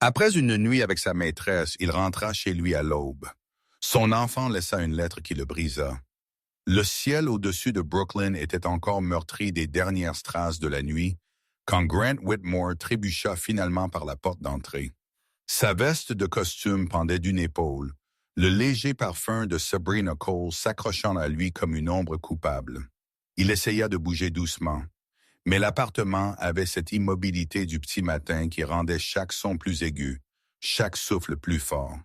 Après une nuit avec sa maîtresse, il rentra chez lui à l'aube. Son enfant laissa une lettre qui le brisa. Le ciel au-dessus de Brooklyn était encore meurtri des dernières strass de la nuit quand Grant Whitmore trébucha finalement par la porte d'entrée. Sa veste de costume pendait d'une épaule, le léger parfum de Sabrina Cole s'accrochant à lui comme une ombre coupable. Il essaya de bouger doucement, mais l'appartement avait cette immobilité du petit matin qui rendait chaque son plus aigu, chaque souffle plus fort.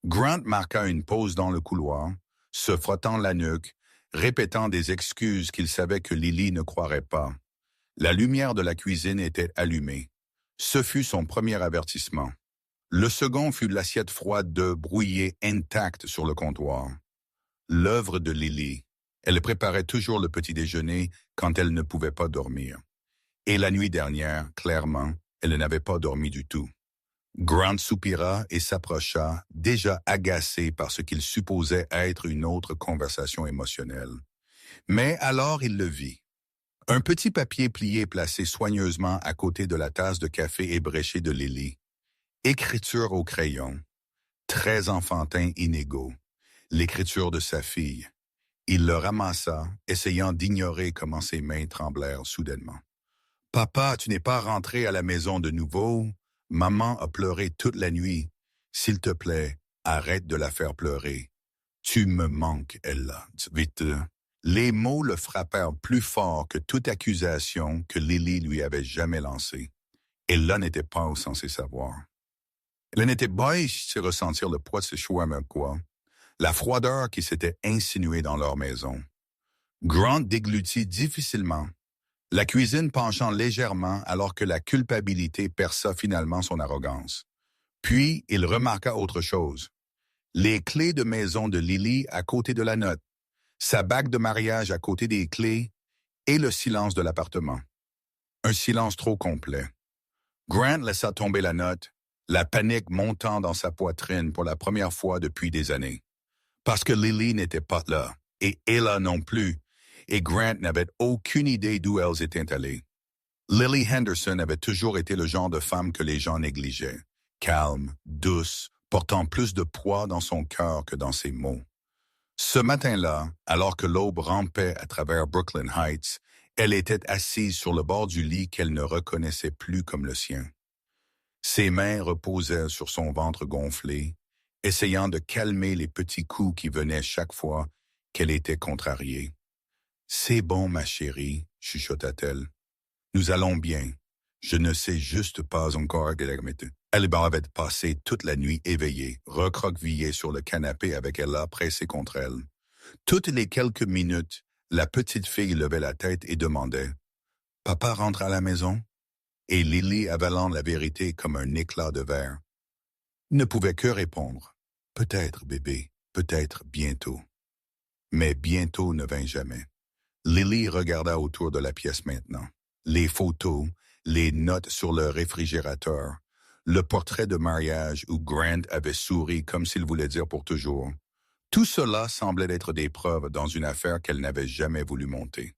Grant marqua une pause dans le couloir, se frottant la nuque, répétant des excuses qu'il savait que Lily ne croirait pas. La lumière de la cuisine était allumée. Ce fut son premier avertissement. Le second fut l'assiette froide d'œufs brouillés intacte sur le comptoir. L'œuvre de Lily. Elle préparait toujours le petit déjeuner quand elle ne pouvait pas dormir. Et la nuit dernière, clairement, elle n'avait pas dormi du tout. Grant soupira et s'approcha, déjà agacé par ce qu'il supposait être une autre conversation émotionnelle. Mais alors il le vit. Un petit papier plié placé soigneusement à côté de la tasse de café ébréchée de Lily. Écriture au crayon. Très enfantin inégaux. L'écriture de sa fille. Il le ramassa, essayant d'ignorer comment ses mains tremblèrent soudainement. « Papa, tu n'es pas rentré à la maison de nouveau. Maman a pleuré toute la nuit. S'il te plaît, arrête de la faire pleurer. Tu me manques, Ella. Vite. » Les mots le frappèrent plus fort que toute accusation que Lily lui avait jamais lancée. Ella n'était pas censée savoir. Elle n'était pas censée ressentir le poids de ses choix, mais quoi? La froideur qui s'était insinuée dans leur maison. Grant déglutit difficilement, la cuisine penchant légèrement alors que la culpabilité perça finalement son arrogance. Puis, il remarqua autre chose. Les clés de maison de Lily à côté de la note, sa bague de mariage à côté des clés et le silence de l'appartement. Un silence trop complet. Grant laissa tomber la note, la panique montant dans sa poitrine pour la première fois depuis des années. Parce que Lily n'était pas là, et Ella non plus, et Grant n'avait aucune idée d'où elles étaient allées. Lily Henderson avait toujours été le genre de femme que les gens négligeaient, calme, douce, portant plus de poids dans son cœur que dans ses mots. Ce matin-là, alors que l'aube rampait à travers Brooklyn Heights, elle était assise sur le bord du lit qu'elle ne reconnaissait plus comme le sien. Ses mains reposaient sur son ventre gonflé, essayant de calmer les petits coups qui venaient chaque fois qu'elle était contrariée. « C'est bon, ma chérie, chuchota-t-elle. Nous allons bien. Je ne sais juste pas encore. » Elle avait passé toute la nuit éveillée, recroquevillée sur le canapé avec Ella pressée contre elle. Toutes les quelques minutes, la petite fille levait la tête et demandait « Papa rentre à la maison ?» Et Lily, avalant la vérité comme un éclat de verre, ne pouvait que répondre « Peut-être, bébé, peut-être bientôt. » Mais bientôt ne vint jamais. Lily regarda autour de la pièce maintenant. Les photos, les notes sur le réfrigérateur, le portrait de mariage où Grant avait souri comme s'il voulait dire pour toujours. Tout cela semblait être des preuves dans une affaire qu'elle n'avait jamais voulu monter.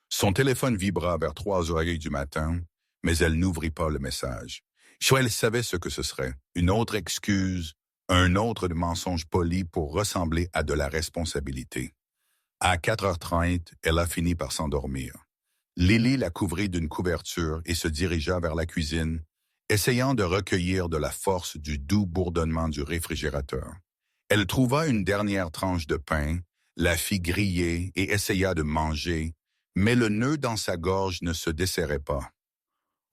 Son téléphone vibra vers 3 heures du matin, mais elle n'ouvrit pas le message. Elle savait ce que ce serait, une autre excuse, un autre mensonge poli pour ressembler à de la responsabilité. À 4h30, elle a fini par s'endormir. Lily la couvrit d'une couverture et se dirigea vers la cuisine, essayant de recueillir de la force du doux bourdonnement du réfrigérateur. Elle trouva une dernière tranche de pain, la fit griller et essaya de manger, mais le nœud dans sa gorge ne se desserrait pas.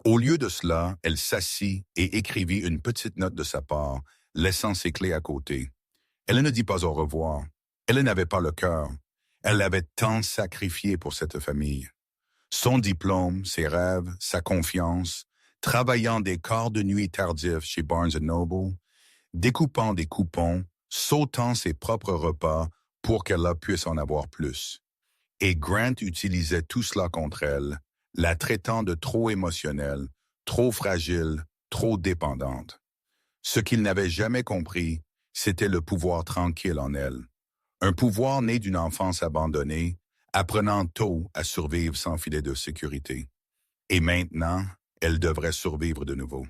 Au lieu de cela, elle s'assit et écrivit une petite note de sa part, laissant ses clés à côté. Elle ne dit pas au revoir. Elle n'avait pas le cœur. Elle avait tant sacrifié pour cette famille. Son diplôme, ses rêves, sa confiance, travaillant des quarts de nuit tardifs chez Barnes & Noble, découpant des coupons, sautant ses propres repas pour qu'elle puisse en avoir plus. Et Grant utilisait tout cela contre elle, la traitant de trop émotionnelle, trop fragile, trop dépendante. Ce qu'il n'avait jamais compris, c'était le pouvoir tranquille en elle. Un pouvoir né d'une enfance abandonnée, apprenant tôt à survivre sans filet de sécurité. Et maintenant, elle devrait survivre de nouveau.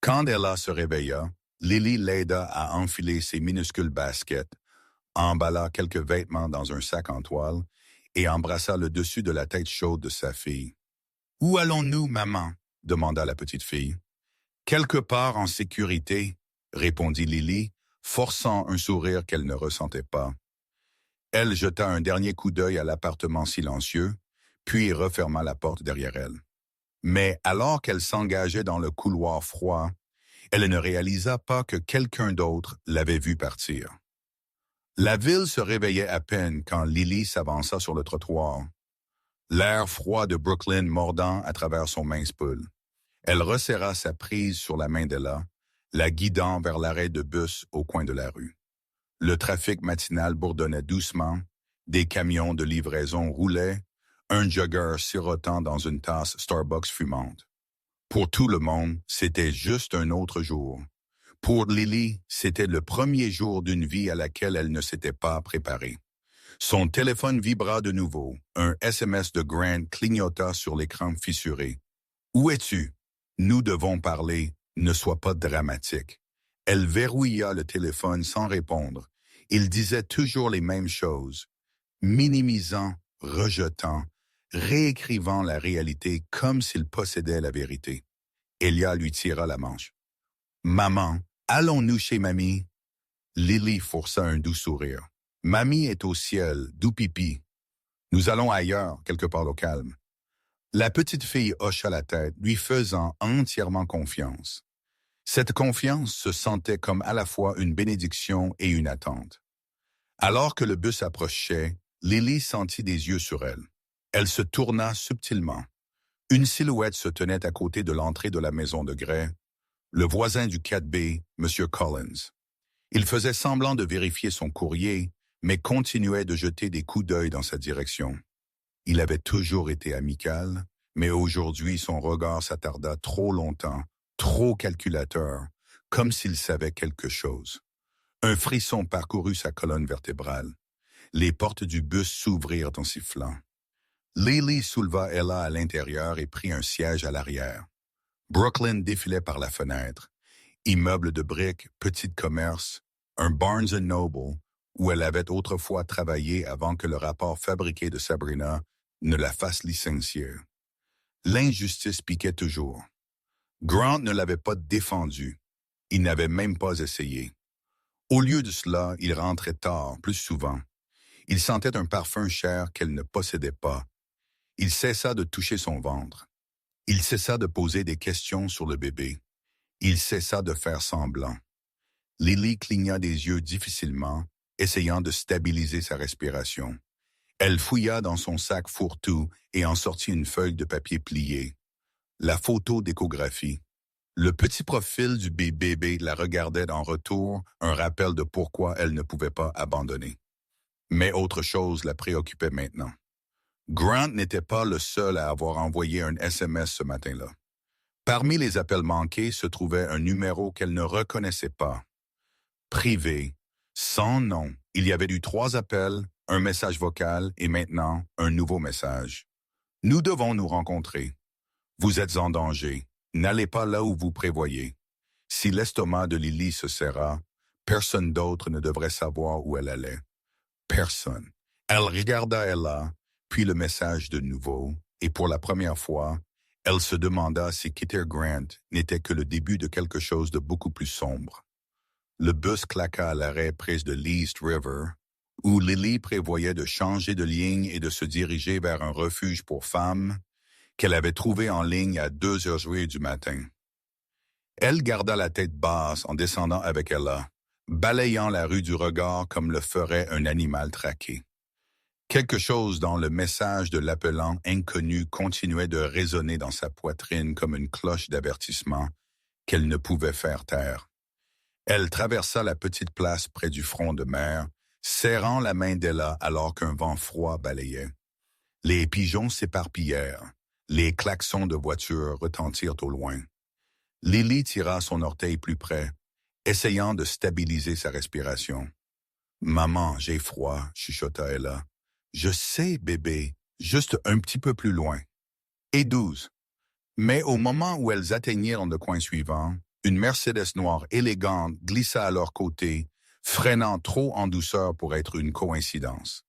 Quand Ella se réveilla, Lily l'aida à enfiler ses minuscules baskets, emballa quelques vêtements dans un sac en toile et embrassa le dessus de la tête chaude de sa fille. « Où allons-nous, maman? » demanda la petite fille. « Quelque part en sécurité, » répondit Lily, forçant un sourire qu'elle ne ressentait pas. Elle jeta un dernier coup d'œil à l'appartement silencieux, puis referma la porte derrière elle. Mais alors qu'elle s'engageait dans le couloir froid, elle ne réalisa pas que quelqu'un d'autre l'avait vue partir. La ville se réveillait à peine quand Lily s'avança sur le trottoir, l'air froid de Brooklyn mordant à travers son mince pull. Elle resserra sa prise sur la main d'Ella, la guidant vers l'arrêt de bus au coin de la rue. Le trafic matinal bourdonnait doucement, des camions de livraison roulaient, un jogger sirotant dans une tasse Starbucks fumante. Pour tout le monde, c'était juste un autre jour. Pour Lily, c'était le premier jour d'une vie à laquelle elle ne s'était pas préparée. Son téléphone vibra de nouveau. Un SMS de Grant clignota sur l'écran fissuré. « Où es-tu? Nous devons parler. Ne sois pas dramatique. » Elle verrouilla le téléphone sans répondre. Il disait toujours les mêmes choses, minimisant, rejetant, réécrivant la réalité comme s'il possédait la vérité. Elia lui tira la manche. « Maman, allons-nous chez mamie? » Lily força un doux sourire. « Mamie est au ciel, doux pipi. Nous allons ailleurs, quelque part au calme. » La petite fille hocha la tête, lui faisant entièrement confiance. Cette confiance se sentait comme à la fois une bénédiction et une attente. Alors que le bus approchait, Lily sentit des yeux sur elle. Elle se tourna subtilement. Une silhouette se tenait à côté de l'entrée de la maison de Gray, le voisin du 4B, M. Collins. Il faisait semblant de vérifier son courrier, mais continuait de jeter des coups d'œil dans sa direction. Il avait toujours été amical, mais aujourd'hui son regard s'attarda trop longtemps, trop calculateur, comme s'il savait quelque chose. Un frisson parcourut sa colonne vertébrale. Les portes du bus s'ouvrirent en sifflant. Lily souleva Ella à l'intérieur et prit un siège à l'arrière. Brooklyn défilait par la fenêtre. Immeuble de briques, petit commerce, un Barnes & Noble, où elle avait autrefois travaillé avant que le rapport fabriqué de Sabrina ne la fasse licencier. L'injustice piquait toujours. Grant ne l'avait pas défendu. Il n'avait même pas essayé. Au lieu de cela, il rentrait tard, plus souvent. Il sentait un parfum cher qu'elle ne possédait pas. Il cessa de toucher son ventre. Il cessa de poser des questions sur le bébé. Il cessa de faire semblant. Lily cligna des yeux difficilement, essayant de stabiliser sa respiration. Elle fouilla dans son sac fourre-tout et en sortit une feuille de papier pliée. La photo d'échographie. Le petit profil du bébé la regardait en retour, un rappel de pourquoi elle ne pouvait pas abandonner. Mais autre chose la préoccupait maintenant. Grant n'était pas le seul à avoir envoyé un SMS ce matin-là. Parmi les appels manqués se trouvait un numéro qu'elle ne reconnaissait pas. Privé, sans nom, il y avait eu 3 appels, un message vocal et maintenant un nouveau message. « Nous devons nous rencontrer. Vous êtes en danger. N'allez pas là où vous prévoyez. Si l'estomac de Lily se serra, personne d'autre ne devrait savoir où elle allait. Personne. » Elle regarda Ella, puis le message de nouveau, et pour la première fois, elle se demanda si quitter Grant n'était que le début de quelque chose de beaucoup plus sombre. Le bus claqua à l'arrêt près de l'East River, où Lily prévoyait de changer de ligne et de se diriger vers un refuge pour femmes qu'elle avait trouvé en ligne à 2h du matin. Elle garda la tête basse en descendant avec Ella, balayant la rue du regard comme le ferait un animal traqué. Quelque chose dans le message de l'appelant inconnu continuait de résonner dans sa poitrine comme une cloche d'avertissement qu'elle ne pouvait faire taire. Elle traversa la petite place près du front de mer, serrant la main d'Ella alors qu'un vent froid balayait. Les pigeons s'éparpillèrent. Les klaxons de voitures retentirent au loin. Lily tira son orteil plus près, essayant de stabiliser sa respiration. « Maman, j'ai froid, » chuchota Ella. « Je sais, bébé, juste un petit peu plus loin. » Et 12. Mais au moment où elles atteignirent le coin suivant, Une Mercedes noire élégante glissa à leur côté, freinant trop en douceur pour être une coïncidence.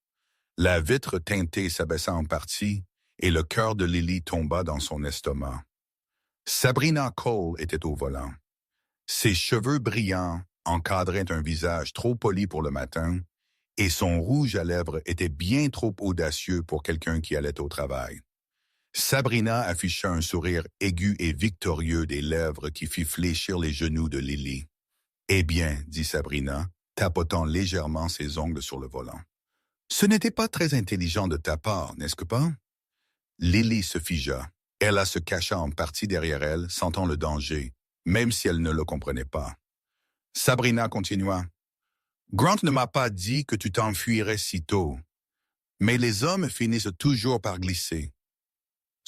La vitre teintée s'abaissa en partie et le cœur de Lily tomba dans son estomac. Sabrina Cole était au volant. Ses cheveux brillants encadraient un visage trop poli pour le matin et son rouge à lèvres était bien trop audacieux pour quelqu'un qui allait au travail. Sabrina afficha un sourire aigu et victorieux des lèvres qui fit fléchir les genoux de Lily. « Eh bien, dit Sabrina, tapotant légèrement ses ongles sur le volant. « Ce n'était pas très intelligent de ta part, n'est-ce que pas? » Lily se figea. Ella se cacha en partie derrière elle, sentant le danger, même si elle ne le comprenait pas. Sabrina continua. « Grant ne m'a pas dit que tu t'enfuirais si tôt, mais les hommes finissent toujours par glisser. »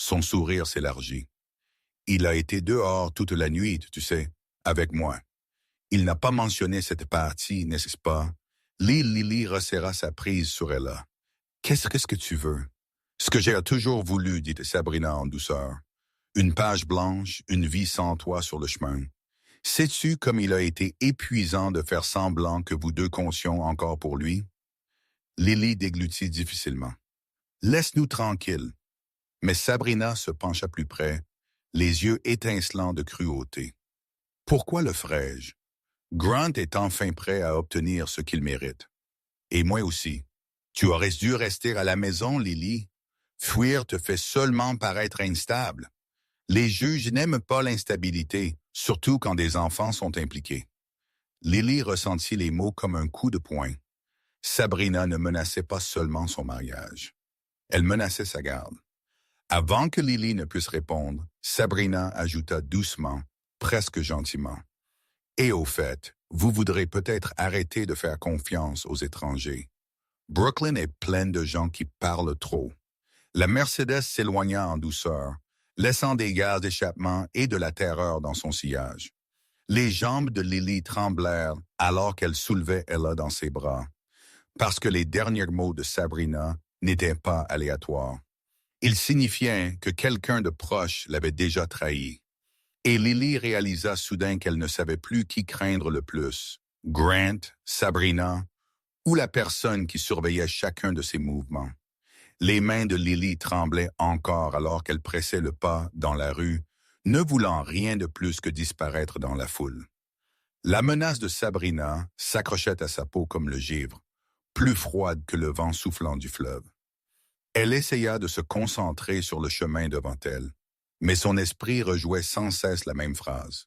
Son sourire s'élargit. « Il a été dehors toute la nuit, tu sais, avec moi. Il n'a pas mentionné cette partie, n'est-ce pas? » Lily resserra sa prise sur Ella. « Qu'est-ce que tu veux? » « Ce que j'ai toujours voulu, dit Sabrina en douceur. Une page blanche, une vie sans toi sur le chemin. Sais-tu comme il a été épuisant de faire semblant que vous deux comptions encore pour lui? » Lily déglutit difficilement. « Laisse-nous tranquilles. » Mais Sabrina se pencha plus près, les yeux étincelants de cruauté. « Pourquoi le ferais-je? Grant est enfin prêt à obtenir ce qu'il mérite. Et moi aussi. Tu aurais dû rester à la maison, Lily. Fuir te fait seulement paraître instable. Les juges n'aiment pas l'instabilité, surtout quand des enfants sont impliqués. » Lily ressentit les mots comme un coup de poing. Sabrina ne menaçait pas seulement son mariage. Elle menaçait sa garde. Avant que Lily ne puisse répondre, Sabrina ajouta doucement, presque gentiment. « Et au fait, vous voudrez peut-être arrêter de faire confiance aux étrangers. Brooklyn est pleine de gens qui parlent trop. » La Mercedes s'éloigna en douceur, laissant des gaz d'échappement et de la terreur dans son sillage. Les jambes de Lily tremblèrent alors qu'elle soulevait Ella dans ses bras, parce que les derniers mots de Sabrina n'étaient pas aléatoires. Ils signifiaient que quelqu'un de proche l'avait déjà trahi. Et Lily réalisa soudain qu'elle ne savait plus qui craindre le plus, Grant, Sabrina, ou la personne qui surveillait chacun de ses mouvements. Les mains de Lily tremblaient encore alors qu'elle pressait le pas dans la rue, ne voulant rien de plus que disparaître dans la foule. La menace de Sabrina s'accrochait à sa peau comme le givre, plus froide que le vent soufflant du fleuve. Elle essaya de se concentrer sur le chemin devant elle, mais son esprit rejouait sans cesse la même phrase.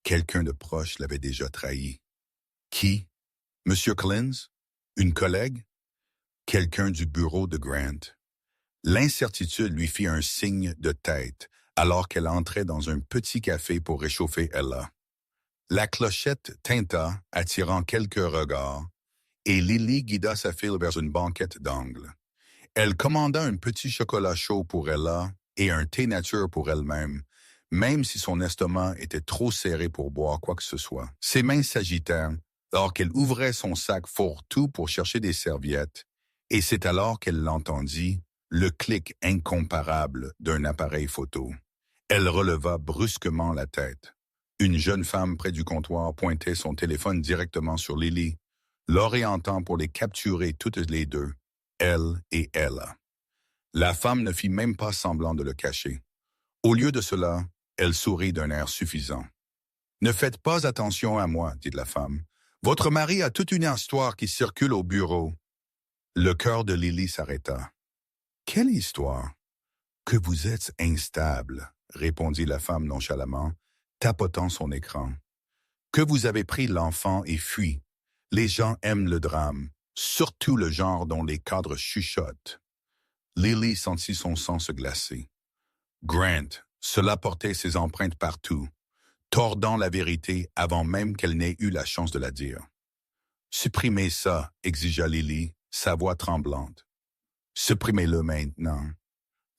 Quelqu'un de proche l'avait déjà trahi. Qui? Monsieur Clins? Une collègue? Quelqu'un du bureau de Grant. L'incertitude lui fit un signe de tête alors qu'elle entrait dans un petit café pour réchauffer Ella. La clochette tinta, attirant quelques regards, et Lily guida sa fille vers une banquette d'angle. Elle commanda un petit chocolat chaud pour Ella et un thé nature pour elle-même, même si son estomac était trop serré pour boire quoi que ce soit. Ses mains s'agitèrent alors qu'elle ouvrait son sac fourre-tout pour chercher des serviettes, et c'est alors qu'elle l'entendit, le clic incomparable d'un appareil photo. Elle releva brusquement la tête. Une jeune femme près du comptoir pointait son téléphone directement sur Lily, l'orientant pour les capturer toutes les deux, elle et Ella. La femme ne fit même pas semblant de le cacher. Au lieu de cela, elle sourit d'un air suffisant. « Ne faites pas attention à moi, dit la femme. Votre mari a toute une histoire qui circule au bureau. » Le cœur de Lily s'arrêta. « Quelle histoire? »« Que vous êtes instable, » répondit la femme nonchalamment, tapotant son écran. « Que vous avez pris l'enfant et fui. Les gens aiment le drame, surtout le genre dont les cadres chuchotent. » Lily sentit son sang se glacer. Grant, cela portait ses empreintes partout, tordant la vérité avant même qu'elle n'ait eu la chance de la dire. « Supprimez ça, » exigea Lily, sa voix tremblante. « Supprimez-le maintenant. »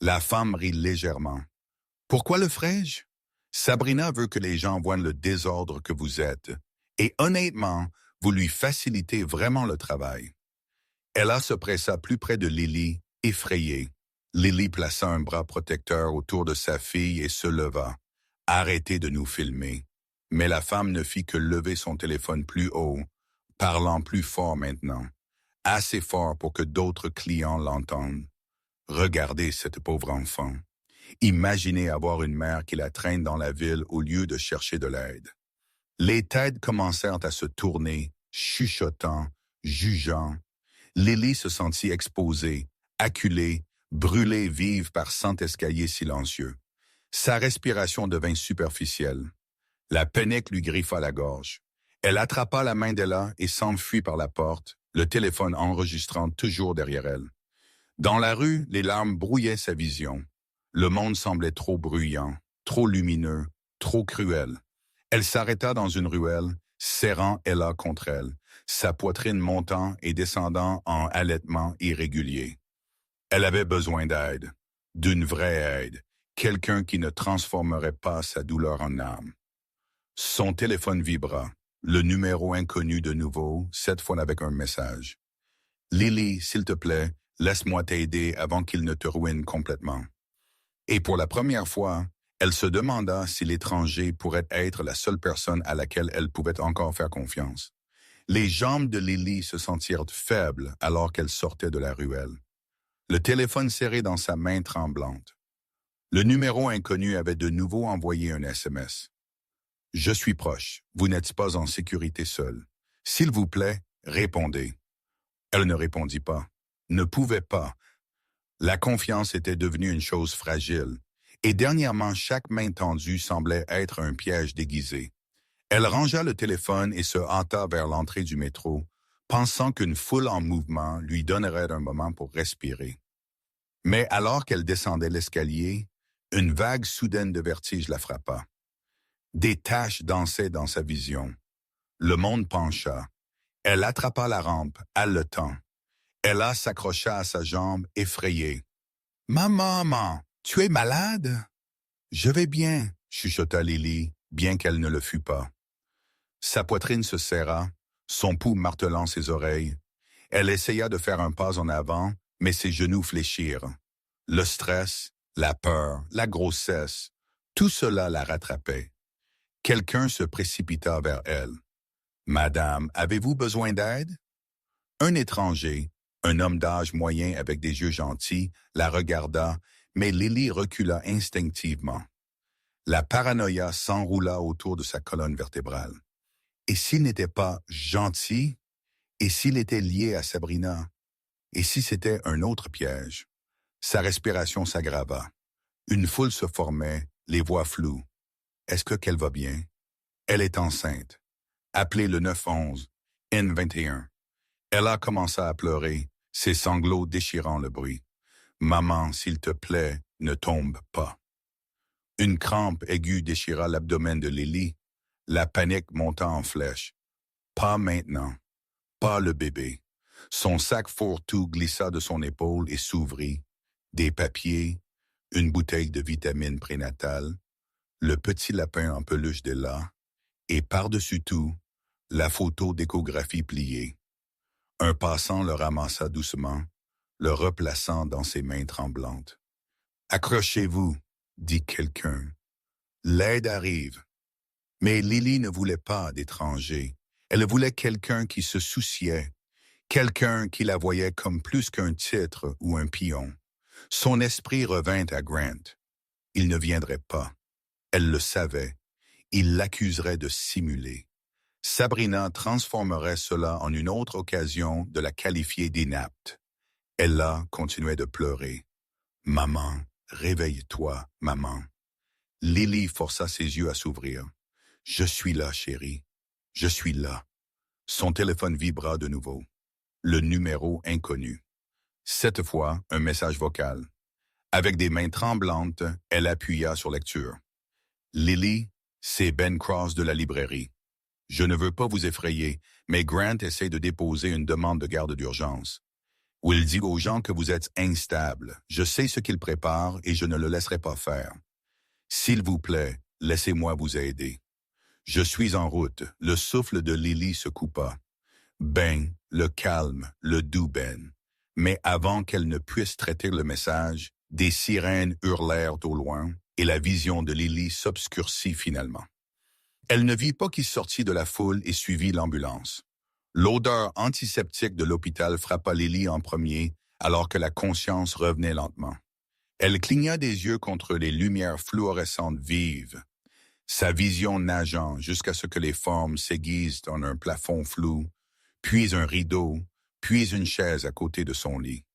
La femme rit légèrement. « Pourquoi le ferais-je? Sabrina veut que les gens voient le désordre que vous êtes, et honnêtement, vous lui facilitez vraiment le travail. » Ella se pressa plus près de Lily, effrayée. Lily plaça un bras protecteur autour de sa fille et se leva. « Arrêtez de nous filmer. » Mais la femme ne fit que lever son téléphone plus haut, parlant plus fort maintenant, assez fort pour que d'autres clients l'entendent. Regardez cette pauvre enfant. Imaginez avoir une mère qui la traîne dans la ville au lieu de chercher de l'aide. Les têtes commencèrent à se tourner, chuchotant, jugeant. Lily se sentit exposée, acculée, brûlée vive par 100 escaliers silencieux. Sa respiration devint superficielle. La panique lui griffa la gorge. Elle attrapa la main d'Ella et s'enfuit par la porte, le téléphone enregistrant toujours derrière elle. Dans la rue, les larmes brouillaient sa vision. Le monde semblait trop bruyant, trop lumineux, trop cruel. Elle s'arrêta dans une ruelle, serrant Ella contre elle, sa poitrine montant et descendant en halètement irrégulier. Elle avait besoin d'aide, d'une vraie aide, quelqu'un qui ne transformerait pas sa douleur en âme. Son téléphone vibra, le numéro inconnu de nouveau, cette fois avec un message. « Lily, s'il te plaît, laisse-moi t'aider avant qu'il ne te ruine complètement. » Et pour la première fois, elle se demanda si l'étranger pourrait être la seule personne à laquelle elle pouvait encore faire confiance. Les jambes de Lily se sentirent faibles alors qu'elle sortait de la ruelle. Le téléphone serré dans sa main tremblante. Le numéro inconnu avait de nouveau envoyé un SMS. « Je suis proche. Vous n'êtes pas en sécurité seul. S'il vous plaît, répondez. » Elle ne répondit pas. Ne pouvait pas. La confiance était devenue une chose fragile, et dernièrement chaque main tendue semblait être un piège déguisé. Elle rangea le téléphone et se hâta vers l'entrée du métro, pensant qu'une foule en mouvement lui donnerait un moment pour respirer. Mais alors qu'elle descendait l'escalier, une vague soudaine de vertige la frappa. Des taches dansaient dans sa vision. Le monde pencha. Elle attrapa la rampe, haletant. Ella s'accrocha à sa jambe, effrayée. « Maman, tu es malade? »« Je vais bien, » chuchota Lily, bien qu'elle ne le fût pas. Sa poitrine se serra, son pouls martelant ses oreilles. Elle essaya de faire un pas en avant, mais ses genoux fléchirent. Le stress, la peur, la grossesse, tout cela la rattrapait. Quelqu'un se précipita vers elle. « Madame, avez-vous besoin d'aide? » Un étranger, un homme d'âge moyen avec des yeux gentils, la regarda, mais Lily recula instinctivement. La paranoïa s'enroula autour de sa colonne vertébrale. Et s'il n'était pas gentil? Et s'il était lié à Sabrina? Et si c'était un autre piège? Sa respiration s'aggrava. Une foule se formait, les voix floues. Est-ce qu'elle va bien? Elle est enceinte. Appelez le 911, N21. Ella commença à pleurer, ses sanglots déchirant le bruit. « Maman, s'il te plaît, ne tombe pas. » Une crampe aiguë déchira l'abdomen de Lily. La panique monta en flèche. Pas maintenant. Pas le bébé. Son sac fourre-tout glissa de son épaule et s'ouvrit. Des papiers, une bouteille de vitamines prénatales, le petit lapin en peluche d'Ella, et par-dessus tout, la photo d'échographie pliée. Un passant le ramassa doucement, le replaçant dans ses mains tremblantes. « Accrochez-vous, » dit quelqu'un. « L'aide arrive. » Mais Lily ne voulait pas d'étranger. Elle voulait quelqu'un qui se souciait, quelqu'un qui la voyait comme plus qu'un titre ou un pion. Son esprit revint à Grant. Il ne viendrait pas. Elle le savait. Il l'accuserait de simuler. Sabrina transformerait cela en une autre occasion de la qualifier d'inapte. Ella continuait de pleurer. « Maman, réveille-toi, maman. » Lily força ses yeux à s'ouvrir. « Je suis là, chérie. Je suis là. » Son téléphone vibra de nouveau. Le numéro inconnu. Cette fois, un message vocal. Avec des mains tremblantes, elle appuya sur lecture. « Lily, c'est Ben Cross de la librairie. Je ne veux pas vous effrayer, mais Grant essaie de déposer une demande de garde d'urgence. Où il dit aux gens que vous êtes instable. Je sais ce qu'il prépare et je ne le laisserai pas faire. S'il vous plaît, laissez-moi vous aider. Je suis en route. » Le souffle de Lily se coupa. Ben, le calme, le doux Ben. Mais avant qu'elle ne puisse traiter le message, des sirènes hurlèrent au loin et la vision de Lily s'obscurcit finalement. Elle ne vit pas qu'il sortit de la foule et suivit l'ambulance. L'odeur antiseptique de l'hôpital frappa Lily en premier, alors que la conscience revenait lentement. Elle cligna des yeux contre les lumières fluorescentes vives, sa vision nageant jusqu'à ce que les formes s'aiguisent dans un plafond flou, puis un rideau, puis une chaise à côté de son lit.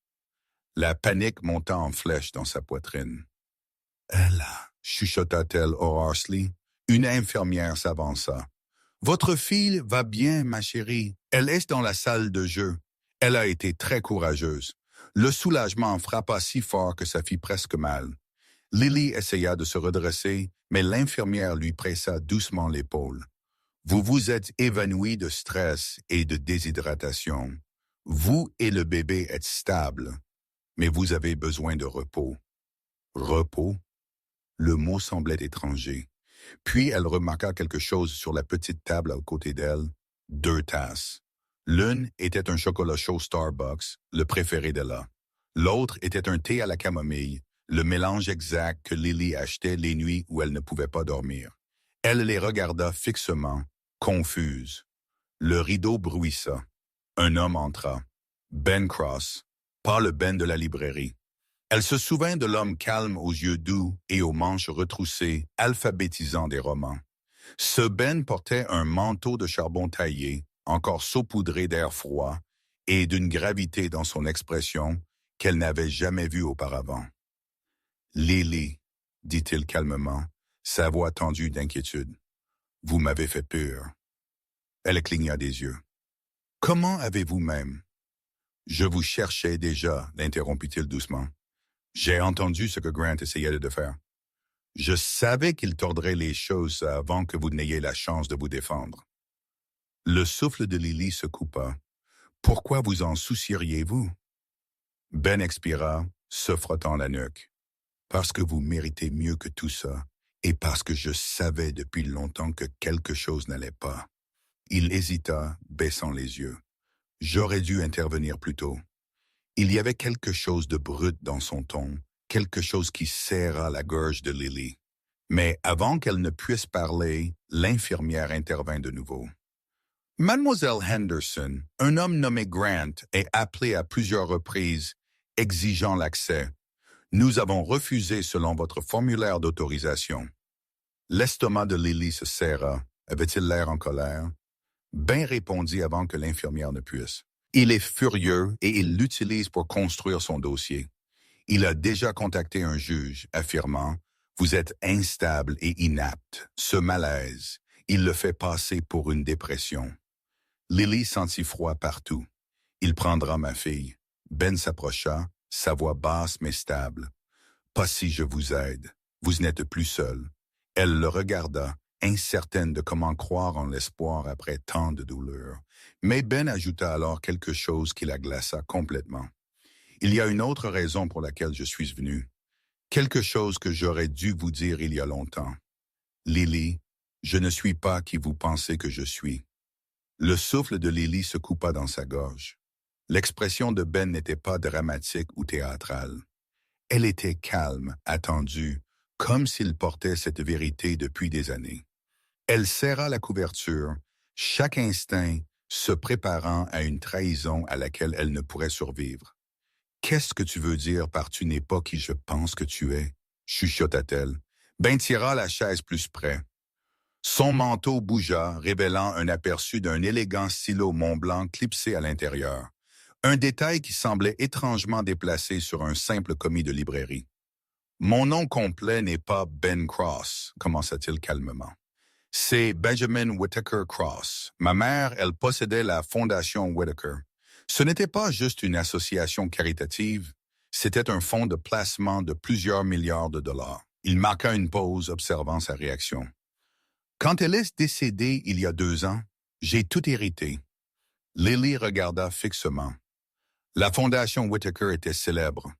La panique monta en flèche dans sa poitrine. « Ella » chuchota-t-elle hoarsely. Une infirmière s'avança. « Votre fille va bien, ma chérie. Elle est dans la salle de jeu. Elle a été très courageuse. » Le soulagement frappa si fort que ça fit presque mal. Lily essaya de se redresser, mais l'infirmière lui pressa doucement l'épaule. « Vous vous êtes évanoui de stress et de déshydratation. Vous et le bébé êtes stables, mais vous avez besoin de repos. » Repos? Le mot semblait étranger. Puis elle remarqua quelque chose sur la petite table à côté d'elle. 2 tasses. L'une était un chocolat chaud Starbucks, le préféré d'Ella. L'autre était un thé à la camomille, le mélange exact que Lily achetait les nuits où elle ne pouvait pas dormir. Elle les regarda fixement, confuse. Le rideau bruissa. Un homme entra. Ben Cross, pas le Ben de la librairie. Elle se souvint de l'homme calme aux yeux doux et aux manches retroussées, alphabétisant des romans. Ce Ben portait un manteau de charbon taillé, encore saupoudré d'air froid, et d'une gravité dans son expression qu'elle n'avait jamais vue auparavant. « Lily, » dit-il calmement, sa voix tendue d'inquiétude, « vous m'avez fait peur. » Elle cligna des yeux. « Comment avez-vous même? »« Je vous cherchais déjà, » l'interrompit-il doucement. « J'ai entendu ce que Grant essayait de faire. Je savais qu'il tordrait les choses avant que vous n'ayez la chance de vous défendre. » Le souffle de Lily se coupa. « Pourquoi vous en soucieriez-vous? » Ben expira, se frottant la nuque. « Parce que vous méritez mieux que tout ça, et parce que je savais depuis longtemps que quelque chose n'allait pas. » Il hésita, baissant les yeux. « J'aurais dû intervenir plus tôt. » Il y avait quelque chose de brut dans son ton, quelque chose qui serra la gorge de Lily. Mais avant qu'elle ne puisse parler, l'infirmière intervint de nouveau. « Mademoiselle Henderson, un homme nommé Grant est appelé à plusieurs reprises, exigeant l'accès. Nous avons refusé selon votre formulaire d'autorisation. » L'estomac de Lily se serra. Avait-il l'air en colère? Ben répondit avant que l'infirmière ne puisse. Il est furieux et il l'utilise pour construire son dossier. Il a déjà contacté un juge, affirmant « Vous êtes instable et inapte. Ce malaise, il le fait passer pour une dépression. » Lily sentit froid partout. « Il prendra ma fille. » Ben s'approcha, sa voix basse mais stable. « Pas si je vous aide. Vous n'êtes plus seul. » Elle le regarda, incertaine de comment croire en l'espoir après tant de douleur. Mais Ben ajouta alors quelque chose qui la glaça complètement. « Il y a une autre raison pour laquelle je suis venu. Quelque chose que j'aurais dû vous dire il y a longtemps. Lily, je ne suis pas qui vous pensez que je suis. » Le souffle de Lily se coupa dans sa gorge. L'expression de Ben n'était pas dramatique ou théâtrale. Elle était calme, attendue, comme s'il portait cette vérité depuis des années. Elle serra la couverture, chaque instinct se préparant à une trahison à laquelle elle ne pourrait survivre. « Qu'est-ce que tu veux dire par « tu n'es pas qui je pense que tu es » chuchota-t-elle. Ben tira la chaise plus près. Son manteau bougea, révélant un aperçu d'un élégant stylo Montblanc clipsé à l'intérieur. Un détail qui semblait étrangement déplacé sur un simple commis de librairie. « Mon nom complet n'est pas Ben Cross », commença-t-il calmement. « C'est Benjamin Whittaker Cross. Ma mère, elle possédait la Fondation Whittaker. Ce n'était pas juste une association caritative, c'était un fonds de placement de plusieurs milliards de dollars. » Il marqua une pause, observant sa réaction. « Quand elle est décédée il y a 2 ans, j'ai tout hérité. » Lily regarda fixement. La Fondation Whittaker était célèbre.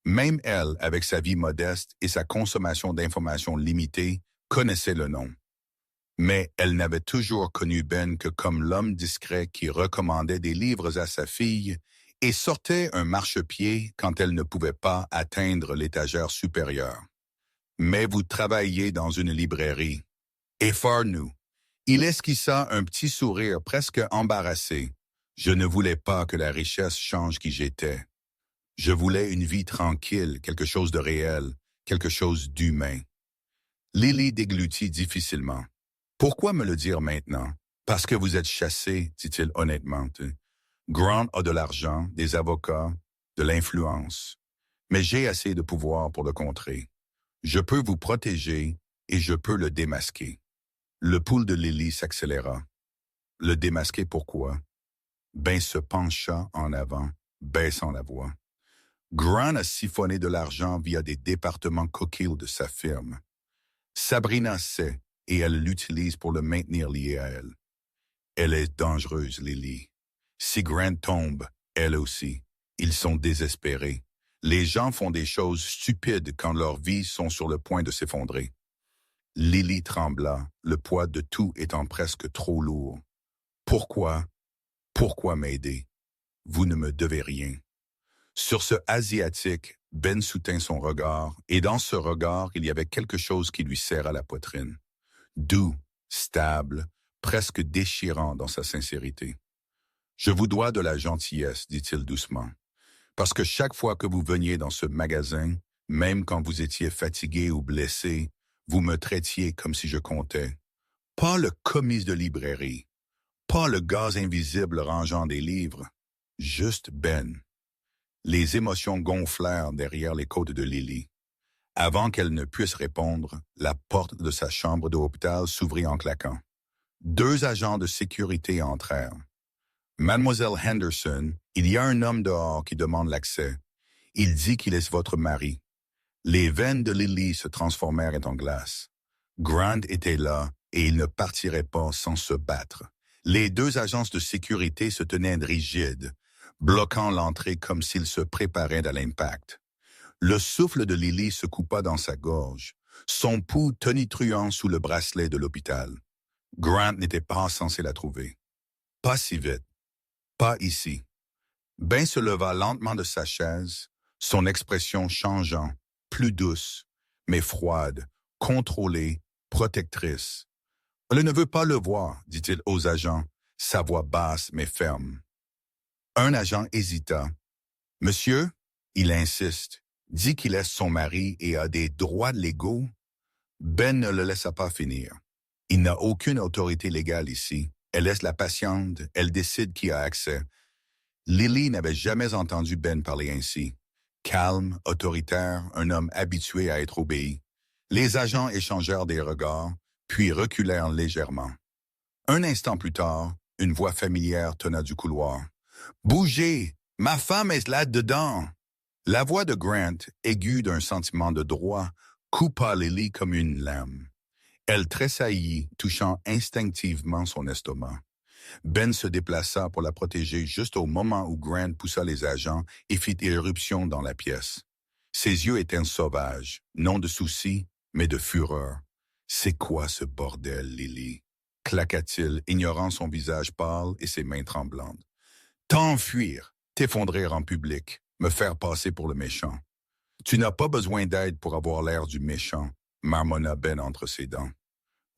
Même elle, avec sa vie modeste et sa consommation d'informations limitée, connaissait le nom. Mais elle n'avait toujours connu Ben que comme l'homme discret qui recommandait des livres à sa fille et sortait un marchepied quand elle ne pouvait pas atteindre l'étagère supérieure. « Mais vous travaillez dans une librairie. » « Effards-nous. Il esquissa un petit sourire presque embarrassé. Je ne voulais pas que la richesse change qui j'étais. Je voulais une vie tranquille, quelque chose de réel, quelque chose d'humain. Lily déglutit difficilement. Pourquoi me le dire maintenant? Parce que vous êtes chassé, dit-il honnêtement. Grant a de l'argent, des avocats, de l'influence. Mais j'ai assez de pouvoir pour le contrer. Je peux vous protéger et je peux le démasquer. Le pouls de Lily s'accéléra. Le démasquer pourquoi? Ben se pencha en avant, baissant la voix. Grant a siphonné de l'argent via des départements coquilles de sa firme. Sabrina sait et elle l'utilise pour le maintenir lié à elle. Elle est dangereuse, Lily. Si Grant tombe, elle aussi. Ils sont désespérés. Les gens font des choses stupides quand leurs vies sont sur le point de s'effondrer. Lily trembla, le poids de tout étant presque trop lourd. Pourquoi? Pourquoi m'aider? Vous ne me devez rien. Sur ce Asiatique, Ben soutint son regard, et dans ce regard, il y avait quelque chose qui lui serra la poitrine. Doux, stable, presque déchirant dans sa sincérité. Je vous dois de la gentillesse, dit-il doucement, parce que chaque fois que vous veniez dans ce magasin, même quand vous étiez fatigué ou blessé, vous me traitiez comme si je comptais. Pas le commis de librairie, pas le gaz invisible rangeant des livres, juste Ben. Les émotions gonflèrent derrière les côtes de Lily. Avant qu'elle ne puisse répondre, la porte de sa chambre d'hôpital s'ouvrit en claquant. 2 agents de sécurité entrèrent. Mademoiselle Henderson, il y a un homme dehors qui demande l'accès. Il dit qu'il est votre mari. Les veines de Lily se transformèrent en glace. Grant était là et il ne partirait pas sans se battre. Les 2 agences de sécurité se tenaient rigides, bloquant l'entrée comme s'ils se préparaient à l'impact. Le souffle de Lily se coupa dans sa gorge, son pouls tonitruant sous le bracelet de l'hôpital. Grant n'était pas censé la trouver. Pas si vite. Pas ici. Ben se leva lentement de sa chaise, son expression changeant, plus douce, mais froide, contrôlée, protectrice. « Elle ne veut pas le voir, dit-il aux agents, sa voix basse mais ferme. Un agent hésita. « Monsieur, il insiste, dit qu'il est son mari et a des droits légaux. » Ben ne le laissa pas finir. Il n'a aucune autorité légale ici. Elle laisse la patiente, elle décide qui a accès. Lily n'avait jamais entendu Ben parler ainsi. Calme, autoritaire, un homme habitué à être obéi. Les agents échangèrent des regards, puis reculèrent légèrement. Un instant plus tard, une voix familière tonna du couloir. « Bougez! Ma femme est là-dedans! » La voix de Grant, aiguë d'un sentiment de droit, coupa Lily comme une lame. Elle tressaillit, touchant instinctivement son estomac. Ben se déplaça pour la protéger juste au moment où Grant poussa les agents et fit irruption dans la pièce. Ses yeux étaient sauvages, non de souci, mais de fureur. « C'est quoi ce bordel, Lily? » claqua-t-il, ignorant son visage pâle et ses mains tremblantes. « T'enfuir, t'effondrer en public, me faire passer pour le méchant. Tu n'as pas besoin d'aide pour avoir l'air du méchant, » marmonna Ben entre ses dents.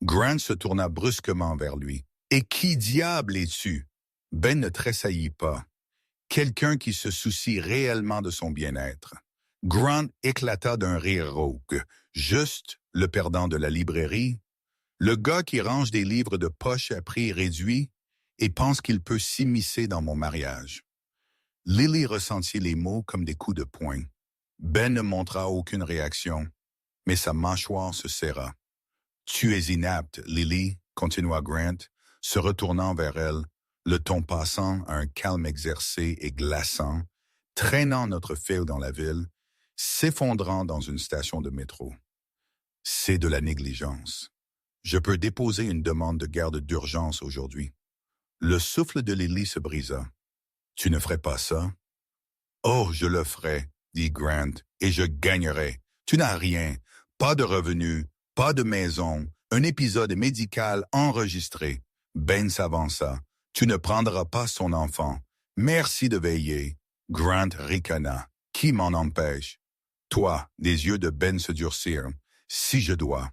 Grant se tourna brusquement vers lui. « Et qui diable es-tu? » Ben ne tressaillit pas. Quelqu'un qui se soucie réellement de son bien-être. Grant éclata d'un rire rauque. Juste le perdant de la librairie, le gars qui range des livres de poche à prix réduit et pense qu'il peut s'immiscer dans mon mariage. Lily ressentit les mots comme des coups de poing. Ben ne montra aucune réaction, mais sa mâchoire se serra. « Tu es inapte, Lily, » continua Grant, se retournant vers elle, le ton passant à un calme exercé et glaçant, traînant notre fille dans la ville, s'effondrant dans une station de métro. C'est de la négligence. Je peux déposer une demande de garde d'urgence aujourd'hui. Le souffle de Lily se brisa. Tu ne ferais pas ça? Oh, je le ferai, dit Grant, et je gagnerai. Tu n'as rien, pas de revenus, pas de maison, un épisode médical enregistré. Ben s'avança. Tu ne prendras pas son enfant. Merci de veiller. Grant ricana. Qui m'en empêche? Toi, les yeux de Ben se durcirent. Si je dois.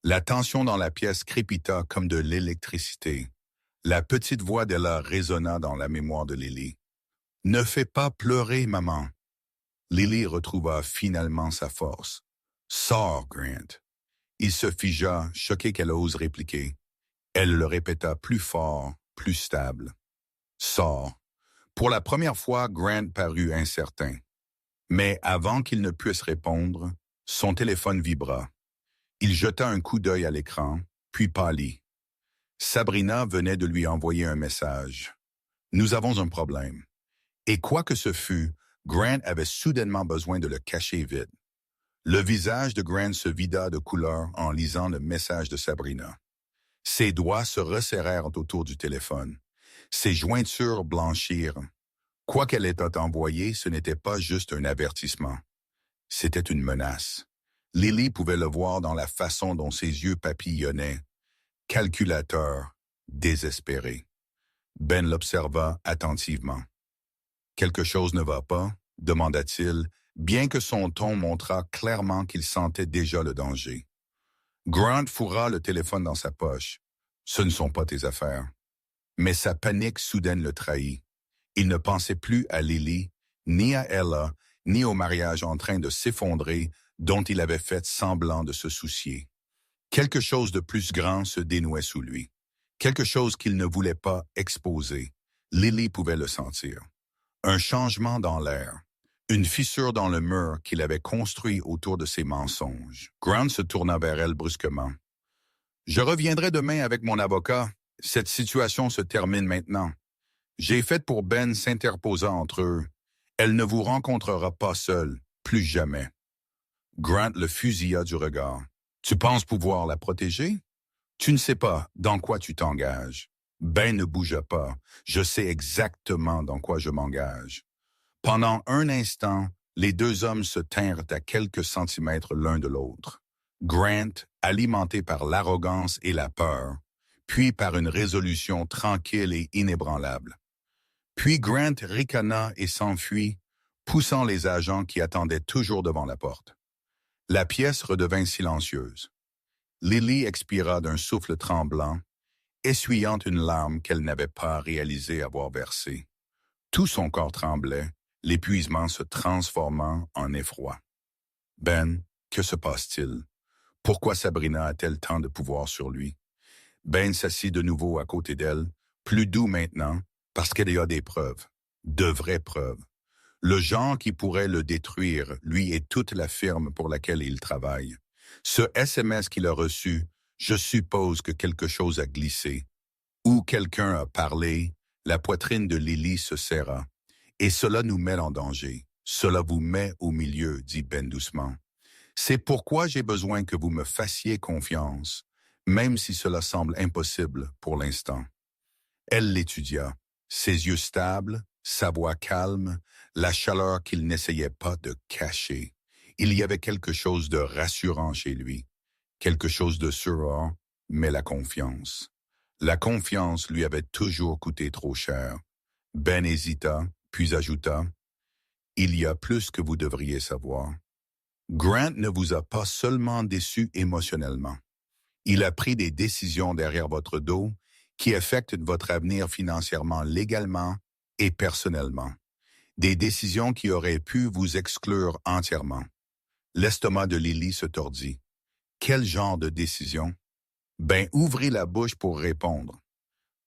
La tension dans la pièce crépita comme de l'électricité. La petite voix d'Ella résonna dans la mémoire de Lily. « Ne fais pas pleurer, maman. » Lily retrouva finalement sa force. « Sors, Grant. » Il se figea, choqué qu'elle ose répliquer. Elle le répéta plus fort, plus stable. « Sors. » Pour la première fois, Grant parut incertain. Mais avant qu'il ne puisse répondre, son téléphone vibra. Il jeta un coup d'œil à l'écran, puis pâlit. Sabrina venait de lui envoyer un message. « Nous avons un problème. » Et quoi que ce fût, Grant avait soudainement besoin de le cacher vite. Le visage de Grant se vida de couleur en lisant le message de Sabrina. Ses doigts se resserrèrent autour du téléphone. Ses jointures blanchirent. Quoi qu'elle ait envoyé, ce n'était pas juste un avertissement. C'était une menace. Lily pouvait le voir dans la façon dont ses yeux papillonnaient. Calculateur, désespéré. Ben l'observa attentivement. « Quelque chose ne va pas ?» demanda-t-il, bien que son ton montrât clairement qu'il sentait déjà le danger. Grant fourra le téléphone dans sa poche. « Ce ne sont pas tes affaires. » Mais sa panique soudaine le trahit. Il ne pensait plus à Lily, ni à Ella, ni au mariage en train de s'effondrer dont il avait fait semblant de se soucier. Quelque chose de plus grand se dénouait sous lui. Quelque chose qu'il ne voulait pas exposer. Lily pouvait le sentir. Un changement dans l'air. Une fissure dans le mur qu'il avait construit autour de ses mensonges. Grant se tourna vers elle brusquement. « Je reviendrai demain avec mon avocat. Cette situation se termine maintenant. J'ai fait pour Ben s'interposa entre eux. Elle ne vous rencontrera pas seule, plus jamais. » Grant le fusilla du regard. « Tu penses pouvoir la protéger? Tu ne sais pas dans quoi tu t'engages. » Ben ne bougea pas. « Je sais exactement dans quoi je m'engage. » Pendant un instant, les deux hommes se tinrent à quelques centimètres l'un de l'autre. Grant, alimenté par l'arrogance et la peur, puis par une résolution tranquille et inébranlable. Puis Grant ricana et s'enfuit, poussant les agents qui attendaient toujours devant la porte. La pièce redevint silencieuse. Lily expira d'un souffle tremblant, essuyant une larme qu'elle n'avait pas réalisé avoir versée. Tout son corps tremblait, l'épuisement se transformant en effroi. « Ben, que se passe-t-il? Pourquoi Sabrina a-t-elle tant de pouvoir sur lui? » Ben s'assit de nouveau à côté d'elle, plus doux maintenant, parce qu'elle y a des preuves, de vraies preuves. Le genre qui pourrait le détruire, lui et toute la firme pour laquelle il travaille. Ce SMS qu'il a reçu, je suppose que quelque chose a glissé. Ou quelqu'un a parlé, la poitrine de Lily se serra. Et cela nous met en danger. Cela vous met au milieu, dit Ben doucement. C'est pourquoi j'ai besoin que vous me fassiez confiance, même si cela semble impossible pour l'instant. Elle l'étudia, ses yeux stables, sa voix calme, la chaleur qu'il n'essayait pas de cacher. Il y avait quelque chose de rassurant chez lui, quelque chose de sûr, mais la confiance. La confiance lui avait toujours coûté trop cher. Ben hésita, puis ajouta, « Il y a plus que vous devriez savoir. Grant ne vous a pas seulement déçu émotionnellement. Il a pris des décisions derrière votre dos qui affectent votre avenir financièrement, légalement et personnellement. Des décisions qui auraient pu vous exclure entièrement. » L'estomac de Lily se tordit. Quel genre de décision? Ben ouvrit la bouche pour répondre.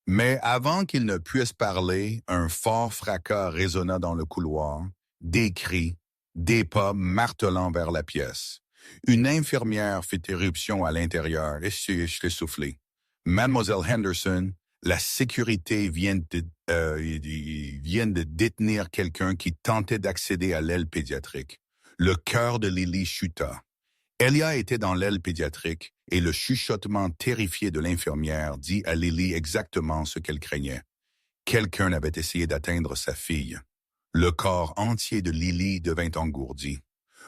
Mais avant qu'il ne puisse parler, un fort fracas résonna dans le couloir, des cris, des pas martelant vers la pièce. Une infirmière fit éruption à l'intérieur et je l'ai soufflé. « Mademoiselle Henderson, la sécurité vient de détenir quelqu'un qui tentait d'accéder à l'aile pédiatrique. » Le cœur de Lily chuta. Elia était dans l'aile pédiatrique et le chuchotement terrifié de l'infirmière dit à Lily exactement ce qu'elle craignait. Quelqu'un avait essayé d'atteindre sa fille. Le corps entier de Lily devint engourdi.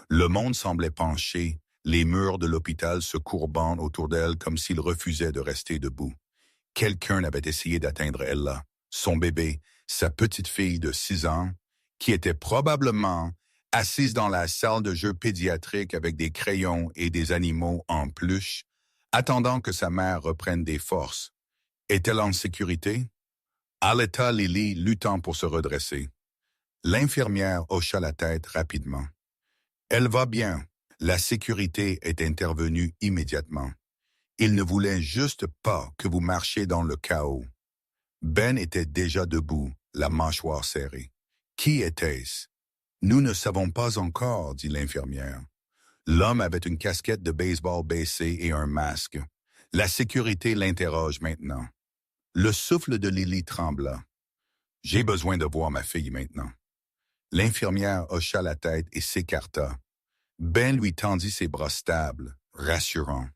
Le monde semblait penché, les murs de l'hôpital se courbant autour d'elle comme s'il refusait de rester debout. Quelqu'un avait essayé d'atteindre Ella, son bébé, sa petite fille de 6 ans, qui était probablement assise dans la salle de jeu pédiatrique avec des crayons et des animaux en peluche, attendant que sa mère reprenne des forces. Est-elle en sécurité? Alleta Lily luttant pour se redresser. L'infirmière hocha la tête rapidement. Elle va bien. La sécurité est intervenue immédiatement. Il ne voulait juste pas que vous marchiez dans le chaos. Ben était déjà debout, la mâchoire serrée. Qui était-ce? Nous ne savons pas encore, dit l'infirmière. L'homme avait une casquette de baseball baissée et un masque. La sécurité l'interroge maintenant. Le souffle de Lily trembla. J'ai besoin de voir ma fille maintenant. L'infirmière hocha la tête et s'écarta. Ben lui tendit ses bras stables, rassurants.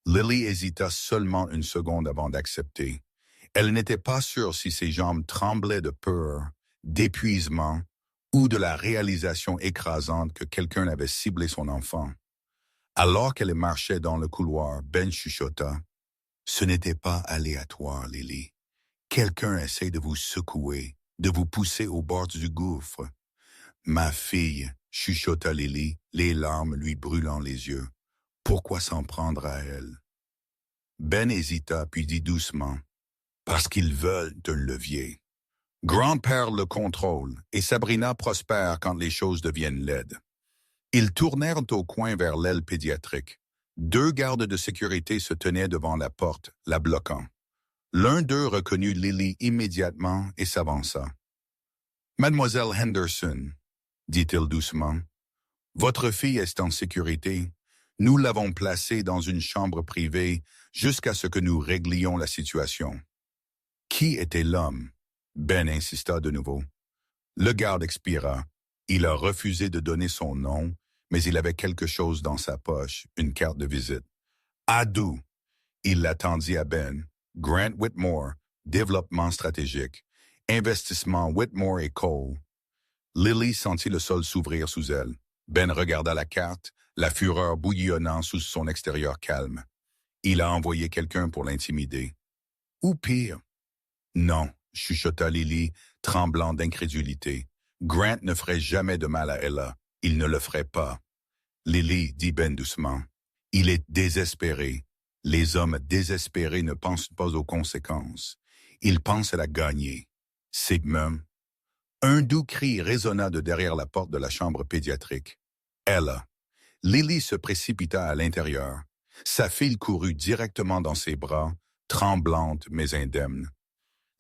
Lily hésita seulement une seconde avant d'accepter. Elle n'était pas sûre si ses jambes tremblaient de peur, d'épuisement ou de la réalisation écrasante que quelqu'un avait ciblé son enfant. Alors qu'elle marchait dans le couloir, Ben chuchota. « Ce n'était pas aléatoire, Lily. Quelqu'un essaie de vous secouer, de vous pousser au bord du gouffre. » « Ma fille, » chuchota Lily, les larmes lui brûlant les yeux. « Pourquoi s'en prendre à elle? » Ben hésita puis dit doucement. « Parce qu'ils veulent un levier. » Grand-père le contrôle et Sabrina prospère quand les choses deviennent laides. Ils tournèrent au coin vers l'aile pédiatrique. 2 gardes de sécurité se tenaient devant la porte, la bloquant. L'un d'eux reconnut Lily immédiatement et s'avança. « Mademoiselle Henderson, » dit-il doucement, « votre fille est en sécurité. Nous l'avons placée dans une chambre privée jusqu'à ce que nous réglions la situation. » Qui était l'homme? Ben insista de nouveau. Le garde expira. Il a refusé de donner son nom, mais il avait quelque chose dans sa poche, une carte de visite. Adou! Il l'attendit à Ben. Grant Whitmore, développement stratégique. Investissement Whitmore et Cole. Lily sentit le sol s'ouvrir sous elle. Ben regarda la carte, la fureur bouillonnant sous son extérieur calme. Il a envoyé quelqu'un pour l'intimider. Ou pire. Non, chuchota Lily, tremblant d'incrédulité. Grant ne ferait jamais de mal à Ella. Il ne le ferait pas. Lily, dit Ben doucement. Il est désespéré. Les hommes désespérés ne pensent pas aux conséquences. Ils pensent à la gagner. C'est même. Un doux cri résonna de derrière la porte de la chambre pédiatrique. Ella. Lily se précipita à l'intérieur. Sa fille courut directement dans ses bras, tremblante mais indemne.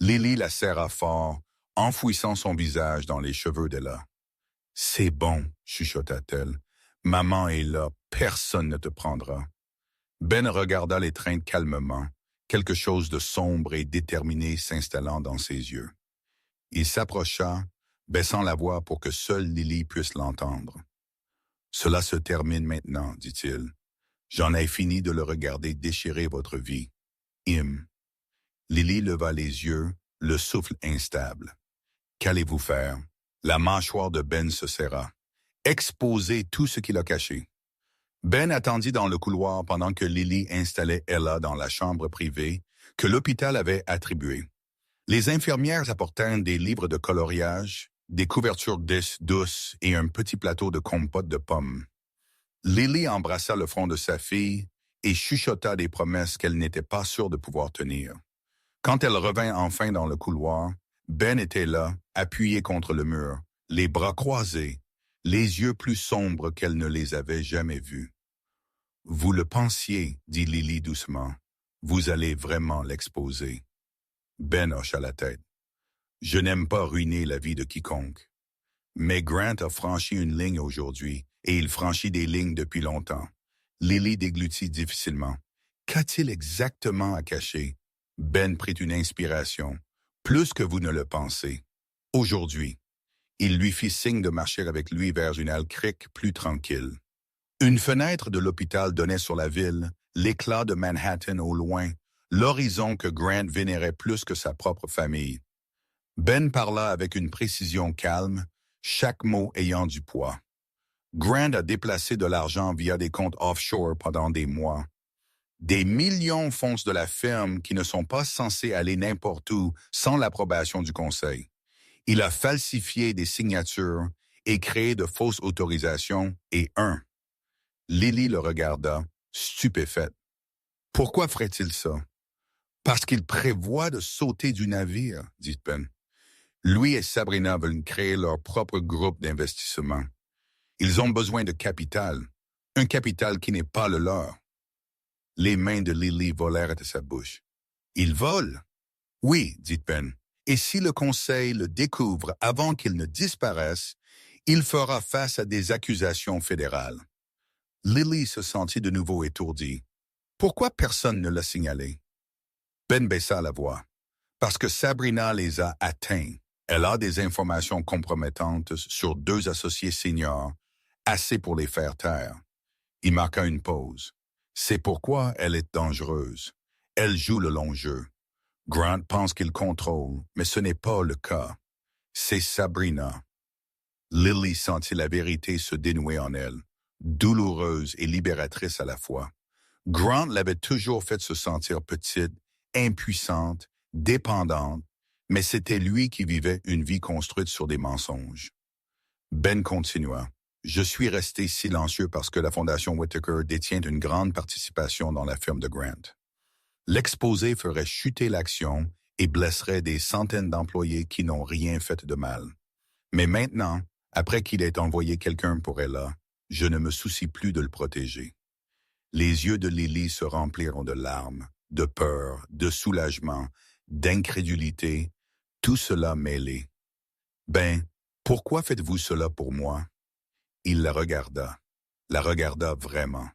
Lily la serra fort, enfouissant son visage dans les cheveux d'Ella. « C'est bon, » chuchota-t-elle. « Maman est là, personne ne te prendra. » Ben regarda l'étreinte calmement, quelque chose de sombre et déterminé s'installant dans ses yeux. Il s'approcha, baissant la voix pour que seule Lily puisse l'entendre. « Cela se termine maintenant, dit-il. J'en ai fini de le regarder déchirer votre vie. Im. » Lily leva les yeux, le souffle instable. « Qu'allez-vous faire? » La mâchoire de Ben se serra. « Exposer tout ce qu'il a caché. » Ben attendit dans le couloir pendant que Lily installait Ella dans la chambre privée que l'hôpital avait attribuée. Les infirmières apportèrent des livres de coloriage, des couvertures douces et un petit plateau de compote de pommes. Lily embrassa le front de sa fille et chuchota des promesses qu'elle n'était pas sûre de pouvoir tenir. Quand elle revint enfin dans le couloir, Ben était là, appuyé contre le mur, les bras croisés, les yeux plus sombres qu'elle ne les avait jamais vus. « Vous le pensiez, » dit Lily doucement. « Vous allez vraiment l'exposer. » Ben hocha la tête. « Je n'aime pas ruiner la vie de quiconque. Mais Grant a franchi une ligne aujourd'hui, et il franchit des lignes depuis longtemps. » Lily déglutit difficilement. « Qu'a-t-il exactement à cacher? » Ben prit une inspiration. « Plus que vous ne le pensez. Aujourd'hui. » Il lui fit signe de marcher avec lui vers une halle-crique plus tranquille. Une fenêtre de l'hôpital donnait sur la ville, l'éclat de Manhattan au loin, l'horizon que Grant vénérait plus que sa propre famille. Ben parla avec une précision calme, chaque mot ayant du poids. Grant a déplacé de l'argent via des comptes offshore pendant des mois. Des millions foncent de la firme qui ne sont pas censés aller n'importe où sans l'approbation du conseil. Il a falsifié des signatures et créé de fausses autorisations, et Lily le regarda, stupéfaite. Pourquoi ferait-il ça? Parce qu'il prévoit de sauter du navire, dit Ben. Lui et Sabrina veulent créer leur propre groupe d'investissement. Ils ont besoin de capital, un capital qui n'est pas le leur. Les mains de Lily volèrent à sa bouche. Il vole? Oui, dit Ben. Et si le conseil le découvre avant qu'il ne disparaisse, il fera face à des accusations fédérales. Lily se sentit de nouveau étourdie. Pourquoi personne ne l'a signalé? Ben baissa la voix. Parce que Sabrina les a atteints. Elle a des informations compromettantes sur 2 associés seniors, assez pour les faire taire. Il marqua une pause. C'est pourquoi elle est dangereuse. Elle joue le long jeu. Grant pense qu'il contrôle, mais ce n'est pas le cas. C'est Sabrina. Lily sentit la vérité se dénouer en elle, douloureuse et libératrice à la fois. Grant l'avait toujours fait se sentir petite, impuissante, dépendante, mais c'était lui qui vivait une vie construite sur des mensonges. Ben continua. Je suis resté silencieux parce que la Fondation Whittaker détient une grande participation dans la firme de Grant. L'exposé ferait chuter l'action et blesserait des centaines d'employés qui n'ont rien fait de mal. Mais maintenant, après qu'il ait envoyé quelqu'un pour Ella, je ne me soucie plus de le protéger. Les yeux de Lily se rempliront de larmes, de peur, de soulagement, d'incrédulité, tout cela mêlé. Ben, pourquoi faites-vous cela pour moi? Il la regarda vraiment.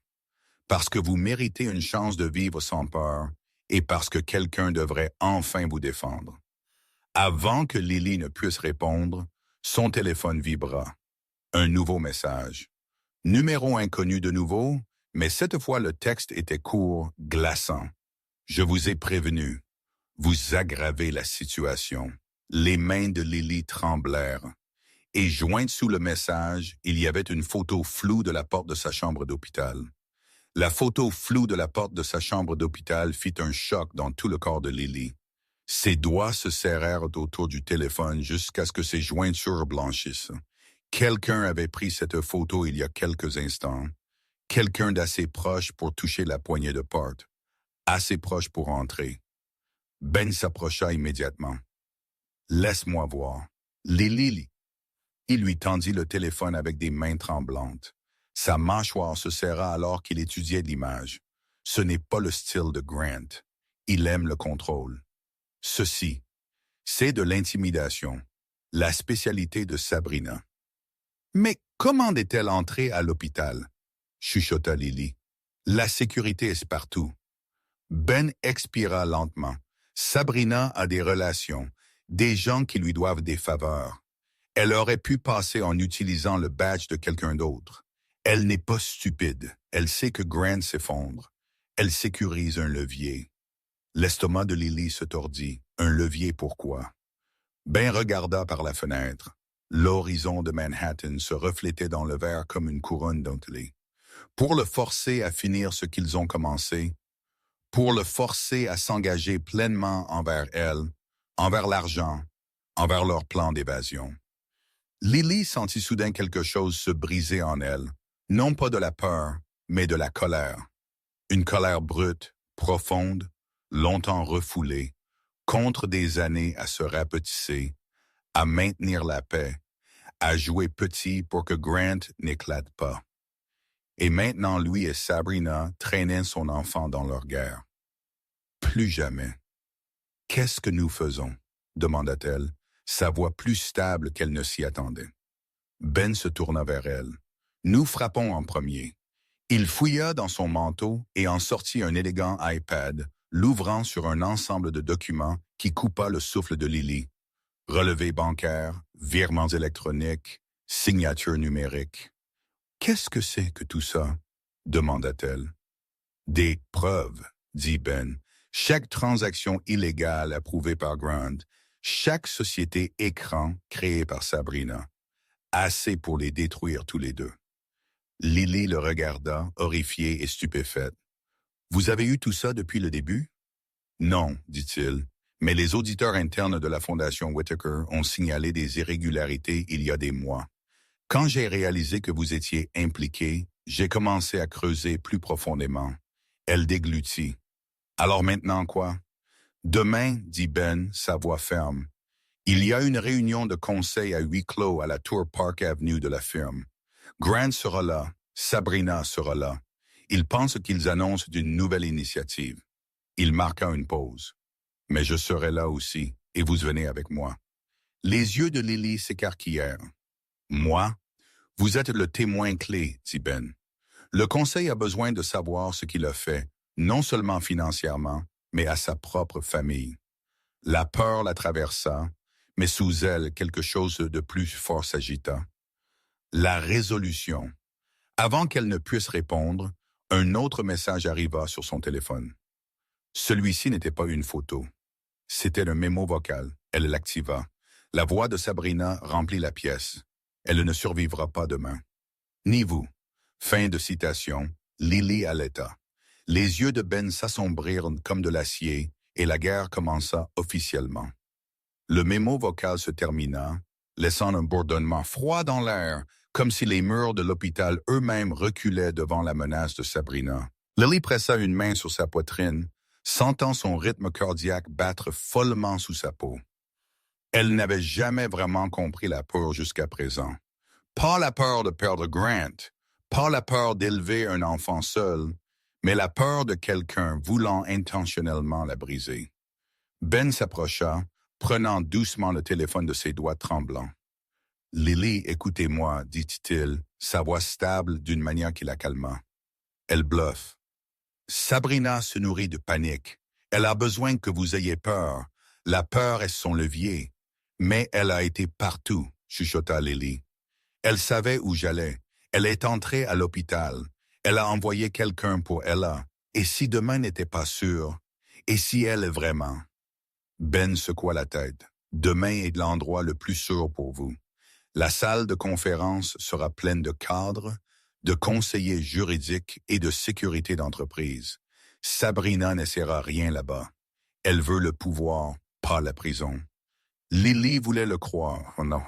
Parce que vous méritez une chance de vivre sans peur et parce que quelqu'un devrait enfin vous défendre. Avant que Lily ne puisse répondre, son téléphone vibra. Un nouveau message. Numéro inconnu de nouveau, mais cette fois le texte était court, glaçant. Je vous ai prévenu. Vous aggravez la situation. Les mains de Lily tremblèrent. Et jointe sous le message, il y avait une photo floue de la porte de sa chambre d'hôpital. La photo floue de la porte de sa chambre d'hôpital fit un choc dans tout le corps de Lily. Ses doigts se serrèrent autour du téléphone jusqu'à ce que ses jointures blanchissent. Quelqu'un avait pris cette photo il y a quelques instants. Quelqu'un d'assez proche pour toucher la poignée de porte. Assez proche pour entrer. Ben s'approcha immédiatement. « Laisse-moi voir. Lily. » Il lui tendit le téléphone avec des mains tremblantes. Sa mâchoire se serra alors qu'il étudiait l'image. Ce n'est pas le style de Grant. Il aime le contrôle. Ceci, c'est de l'intimidation, la spécialité de Sabrina. Mais comment est-elle entrée à l'hôpital? Chuchota Lily. La sécurité est partout. Ben expira lentement. Sabrina a des relations, des gens qui lui doivent des faveurs. Elle aurait pu passer en utilisant le badge de quelqu'un d'autre. Elle n'est pas stupide. Elle sait que Grant s'effondre. Elle sécurise un levier. L'estomac de Lily se tordit. Un levier pourquoi? Ben regarda par la fenêtre. L'horizon de Manhattan se reflétait dans le verre comme une couronne dentelée. Pour le forcer à finir ce qu'ils ont commencé, pour le forcer à s'engager pleinement envers elle, envers l'argent, envers leur plan d'évasion. Lily sentit soudain quelque chose se briser en elle, non pas de la peur, mais de la colère. Une colère brute, profonde, longtemps refoulée, contre des années à se rapetisser, à maintenir la paix, à jouer petit pour que Grant n'éclate pas. Et maintenant lui et Sabrina traînaient son enfant dans leur guerre. Plus jamais. « Qu'est-ce que nous faisons? » demanda-t-elle, sa voix plus stable qu'elle ne s'y attendait. Ben se tourna vers elle. « Nous frappons en premier. » Il fouilla dans son manteau et en sortit un élégant iPad, l'ouvrant sur un ensemble de documents qui coupa le souffle de Lily. Relevés bancaires, virements électroniques, signatures numériques. « Qu'est-ce que c'est que tout ça? » demanda-t-elle. « Des preuves, » dit Ben. « Chaque transaction illégale approuvée par Grant, chaque société écran créée par Sabrina. Assez pour les détruire tous les deux. » Lily le regarda, horrifiée et stupéfaite. « Vous avez eu tout ça depuis le début? » « Non, dit-il, mais les auditeurs internes de la Fondation Whittaker ont signalé des irrégularités il y a des mois. Quand j'ai réalisé que vous étiez impliqué, j'ai commencé à creuser plus profondément. » Elle déglutit. Alors maintenant quoi? Demain, dit Ben, sa voix ferme. Il y a une réunion de conseil à huis clos à la Tour Park Avenue de la firme. Grant sera là, Sabrina sera là. Ils pensent qu'ils annoncent une nouvelle initiative. Il marqua une pause. Mais je serai là aussi, et vous venez avec moi. Les yeux de Lily s'écarquillèrent. Moi? Vous êtes le témoin clé, dit Ben. Le conseil a besoin de savoir ce qu'il a fait, non seulement financièrement, mais à sa propre famille. La peur la traversa, mais sous elle, quelque chose de plus fort s'agita. La résolution. Avant qu'elle ne puisse répondre, un autre message arriva sur son téléphone. Celui-ci n'était pas une photo. C'était un mémo vocal. Elle l'activa. La voix de Sabrina remplit la pièce. Elle ne survivra pas demain. Ni vous. Fin de citation. Lily allaita. Les yeux de Ben s'assombrirent comme de l'acier et la guerre commença officiellement. Le mémo vocal se termina, laissant un bourdonnement froid dans l'air, comme si les murs de l'hôpital eux-mêmes reculaient devant la menace de Sabrina. Lily pressa une main sur sa poitrine, sentant son rythme cardiaque battre follement sous sa peau. Elle n'avait jamais vraiment compris la peur jusqu'à présent. Pas la peur de perdre Grant, pas la peur d'élever un enfant seul, mais la peur de quelqu'un voulant intentionnellement la briser. Ben s'approcha, prenant doucement le téléphone de ses doigts tremblants. « Lily, écoutez-moi, dit-il, sa voix stable d'une manière qui la calma. Elle bluffe. Sabrina se nourrit de panique. Elle a besoin que vous ayez peur. La peur est son levier. Mais elle a été partout, chuchota Lily. Elle savait où j'allais. Elle est entrée à l'hôpital. Elle a envoyé quelqu'un pour Ella. Et si demain n'était pas sûr? Et si elle est vraiment? Ben secoua la tête. Demain est l'endroit le plus sûr pour vous. La salle de conférence sera pleine de cadres, de conseillers juridiques et de sécurité d'entreprise. Sabrina n'essaiera rien là-bas. Elle veut le pouvoir, pas la prison. Lily voulait le croire, oh non,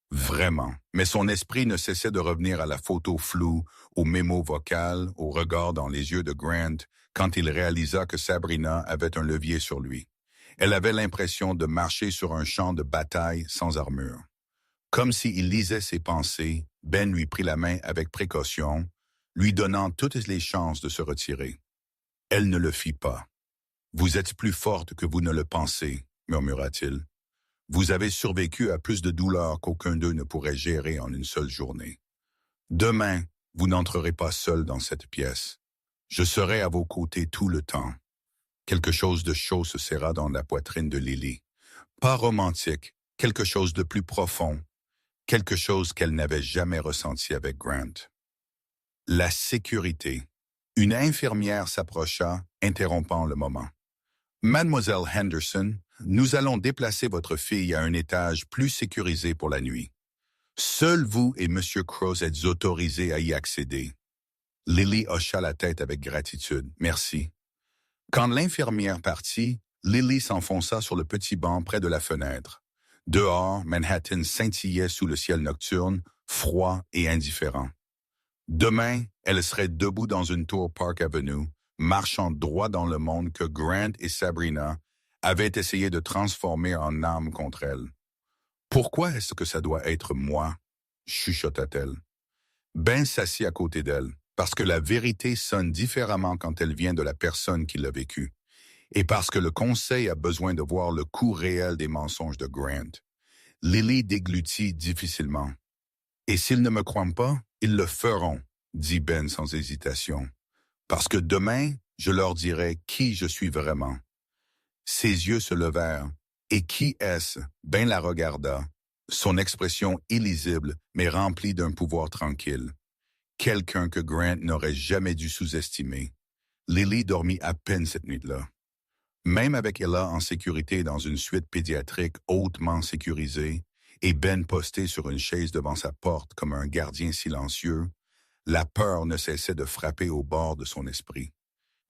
vraiment. Mais son esprit ne cessait de revenir à la photo floue, au mémo vocal, au regard dans les yeux de Grant, quand il réalisa que Sabrina avait un levier sur lui. Elle avait l'impression de marcher sur un champ de bataille sans armure. Comme s'il lisait ses pensées, Ben lui prit la main avec précaution, lui donnant toutes les chances de se retirer. Elle ne le fit pas. « Vous êtes plus forte que vous ne le pensez, » murmura-t-il. « Vous avez survécu à plus de douleurs qu'aucun d'eux ne pourrait gérer en une seule journée. Demain, vous n'entrerez pas seul dans cette pièce. Je serai à vos côtés tout le temps. » Quelque chose de chaud se serra dans la poitrine de Lily. Pas romantique, quelque chose de plus profond, quelque chose qu'elle n'avait jamais ressenti avec Grant. La sécurité. Une infirmière s'approcha, interrompant le moment. « Mademoiselle Henderson, nous allons déplacer votre fille à un étage plus sécurisé pour la nuit. Seuls vous et M. Cross êtes autorisés à y accéder. » Lily hocha la tête avec gratitude. « Merci. » Quand l'infirmière partit, Lily s'enfonça sur le petit banc près de la fenêtre. Dehors, Manhattan scintillait sous le ciel nocturne, froid et indifférent. Demain, elle serait debout dans une tour Park Avenue, marchant droit dans le monde que Grant et Sabrina avaient essayé de transformer en âme contre elle. « Pourquoi est-ce que ça doit être moi? » chuchota-t-elle. Ben s'assit à côté d'elle, parce que la vérité sonne différemment quand elle vient de la personne qui l'a vécue, et parce que le conseil a besoin de voir le coût réel des mensonges de Grant. Lily déglutit difficilement. « Et s'ils ne me croient pas, ils le feront, » dit Ben sans hésitation. « Parce que demain, je leur dirai qui je suis vraiment. » Ses yeux se levèrent. « Et qui est-ce? » Ben la regarda, son expression illisible mais remplie d'un pouvoir tranquille. Quelqu'un que Grant n'aurait jamais dû sous-estimer. Lily dormit à peine cette nuit-là. Même avec Ella en sécurité dans une suite pédiatrique hautement sécurisée et Ben posté sur une chaise devant sa porte comme un gardien silencieux, la peur ne cessait de frapper au bord de son esprit.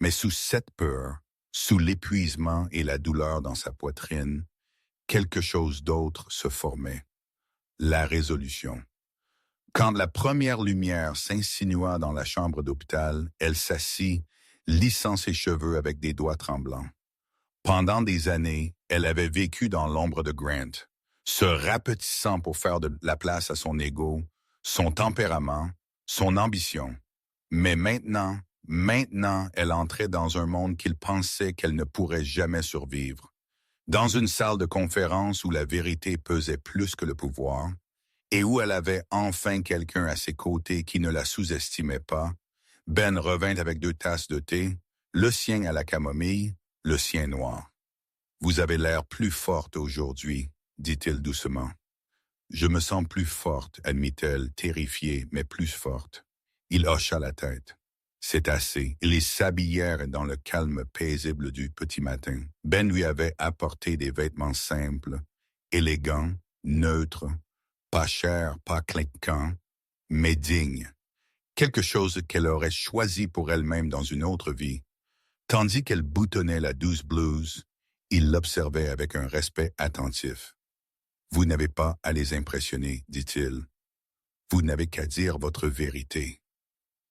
Mais sous cette peur, sous l'épuisement et la douleur dans sa poitrine, quelque chose d'autre se formait. La résolution. Quand la première lumière s'insinua dans la chambre d'hôpital, elle s'assit, lissant ses cheveux avec des doigts tremblants. Pendant des années, elle avait vécu dans l'ombre de Grant, se rapetissant pour faire de la place à son ego, son tempérament, son ambition. Mais maintenant, elle entrait dans un monde qu'il pensait qu'elle ne pourrait jamais survivre. Dans une salle de conférence où la vérité pesait plus que le pouvoir, et où elle avait enfin quelqu'un à ses côtés qui ne la sous-estimait pas, Ben revint avec 2 tasses de thé, le sien à la camomille, le sien noir. « Vous avez l'air plus forte aujourd'hui, » dit-il doucement. « Je me sens plus forte, » admit-elle, terrifiée, mais plus forte. Il hocha la tête. C'est assez. Ils s'habillèrent dans le calme paisible du petit matin. Ben lui avait apporté des vêtements simples, élégants, neutres, pas chers, pas clinquants, mais dignes. Quelque chose qu'elle aurait choisi pour elle-même dans une autre vie. Tandis qu'elle boutonnait la douce blouse, il l'observait avec un respect attentif. « Vous n'avez pas à les impressionner, dit-il. Vous n'avez qu'à dire votre vérité. »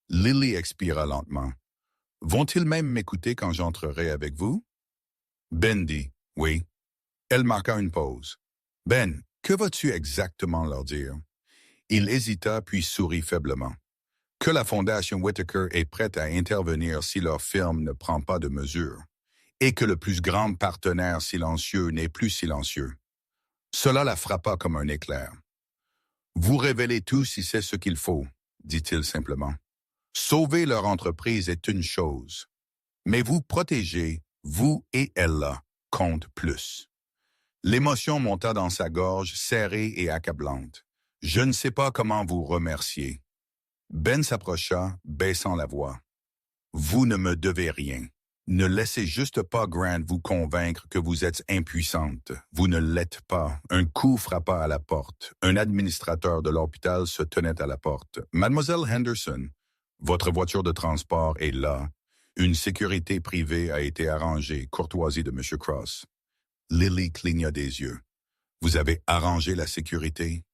Lily expira lentement. « Vont-ils même m'écouter quand j'entrerai avec vous? » Ben dit « Oui. » Elle marqua une pause. « Ben, que vas-tu exactement leur dire? » Il hésita puis sourit faiblement. « Que la Fondation Whitaker est prête à intervenir si leur firme ne prend pas de mesures, et que le plus grand partenaire silencieux n'est plus silencieux. » Cela la frappa comme un éclair. « Vous révélez tout si c'est ce qu'il faut, » dit-il simplement. « Sauver leur entreprise est une chose, mais vous protéger, vous et elle-là, compte plus. » L'émotion monta dans sa gorge, serrée et accablante. « Je ne sais pas comment vous remercier. » Ben s'approcha, baissant la voix. « Vous ne me devez rien. Ne laissez juste pas Grant vous convaincre que vous êtes impuissante. Vous ne l'êtes pas. » Un coup frappa à la porte. Un administrateur de l'hôpital se tenait à la porte. « Mademoiselle Henderson, votre voiture de transport est là. Une sécurité privée a été arrangée, courtoisie de M. Cross. » Lily cligna des yeux. « Vous avez arrangé la sécurité? »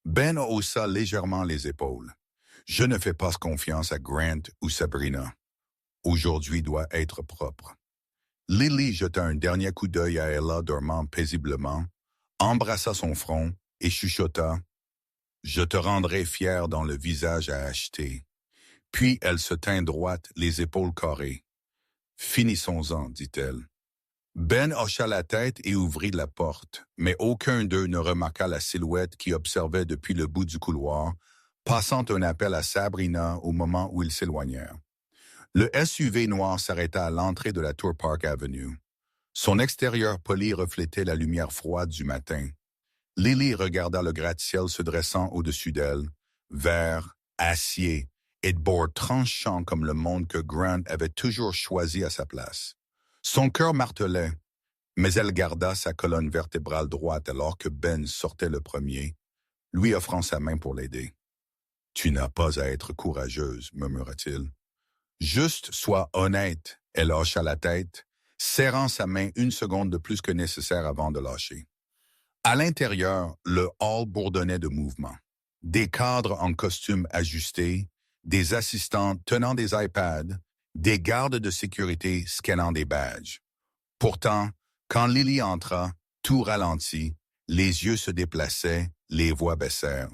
Ben haussa légèrement les épaules. « Je ne fais pas confiance à Grant ou Sabrina. Aujourd'hui doit être propre. » Lily jeta un dernier coup d'œil à Ella dormant paisiblement, embrassa son front et chuchota « Je te rendrai fier dans le visage à acheter. » Puis elle se tint droite, les épaules carrées. « Finissons-en, dit-elle. » Ben hocha la tête et ouvrit la porte, mais aucun d'eux ne remarqua la silhouette qui observait depuis le bout du couloir, passant un appel à Sabrina au moment où ils s'éloignèrent. Le SUV noir s'arrêta à l'entrée de la Tour Park Avenue. Son extérieur poli reflétait la lumière froide du matin. Lily regarda le gratte-ciel se dressant au-dessus d'elle, vert, acier et de bord tranchant comme le monde que Grant avait toujours choisi à sa place. Son cœur martelait, mais elle garda sa colonne vertébrale droite alors que Ben sortait le premier, lui offrant sa main pour l'aider. « Tu n'as pas à être courageuse, » murmura-t-il. « Juste sois honnête. » Elle hocha la tête, serrant sa main une seconde de plus que nécessaire avant de lâcher. À l'intérieur, le hall bourdonnait de mouvement. Des cadres en costume ajustés, des assistants tenant des iPads, des gardes de sécurité scannant des badges. Pourtant, quand Lily entra, tout ralentit, les yeux se déplaçaient, les voix baissèrent.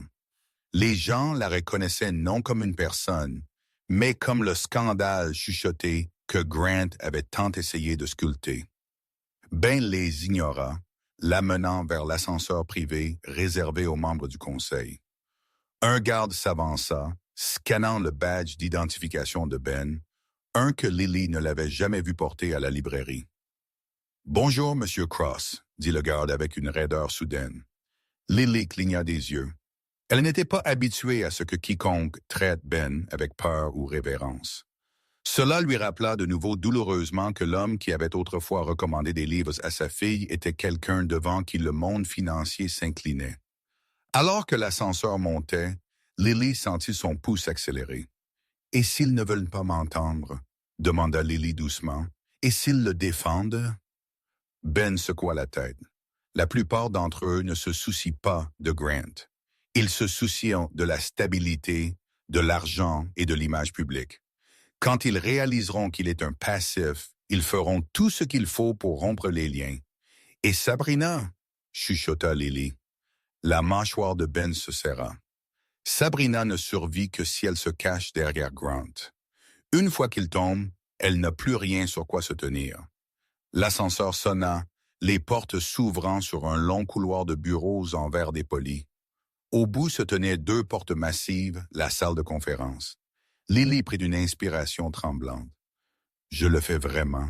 Les gens la reconnaissaient non comme une personne, mais comme le scandale chuchoté que Grant avait tant essayé de sculpter. Ben les ignora, l'amenant vers l'ascenseur privé réservé aux membres du conseil. Un garde s'avança, scannant le badge d'identification de Ben, un que Lily ne l'avait jamais vu porter à la librairie. « Bonjour, Monsieur Cross », dit le garde avec une raideur soudaine. Lily cligna des yeux. Elle n'était pas habituée à ce que quiconque traite Ben avec peur ou révérence. Cela lui rappela de nouveau douloureusement que l'homme qui avait autrefois recommandé des livres à sa fille était quelqu'un devant qui le monde financier s'inclinait. Alors que l'ascenseur montait, Lily sentit son pouce accélérer. « Et s'ils ne veulent pas m'entendre ?» demanda Lily doucement. « Et s'ils le défendent ?» Ben secoua la tête. La plupart d'entre eux ne se soucient pas de Grant. Ils se soucient de la stabilité, de l'argent et de l'image publique. Quand ils réaliseront qu'il est un passif, ils feront tout ce qu'il faut pour rompre les liens. Et Sabrina, chuchota Lily. La mâchoire de Ben se serra. Sabrina ne survit que si elle se cache derrière Grant. Une fois qu'il tombe, elle n'a plus rien sur quoi se tenir. L'ascenseur sonna, les portes s'ouvrant sur un long couloir de bureaux en verre dépoli. Au bout se tenaient 2 portes massives, la salle de conférence. Lily prit une inspiration tremblante. « Je le fais vraiment. »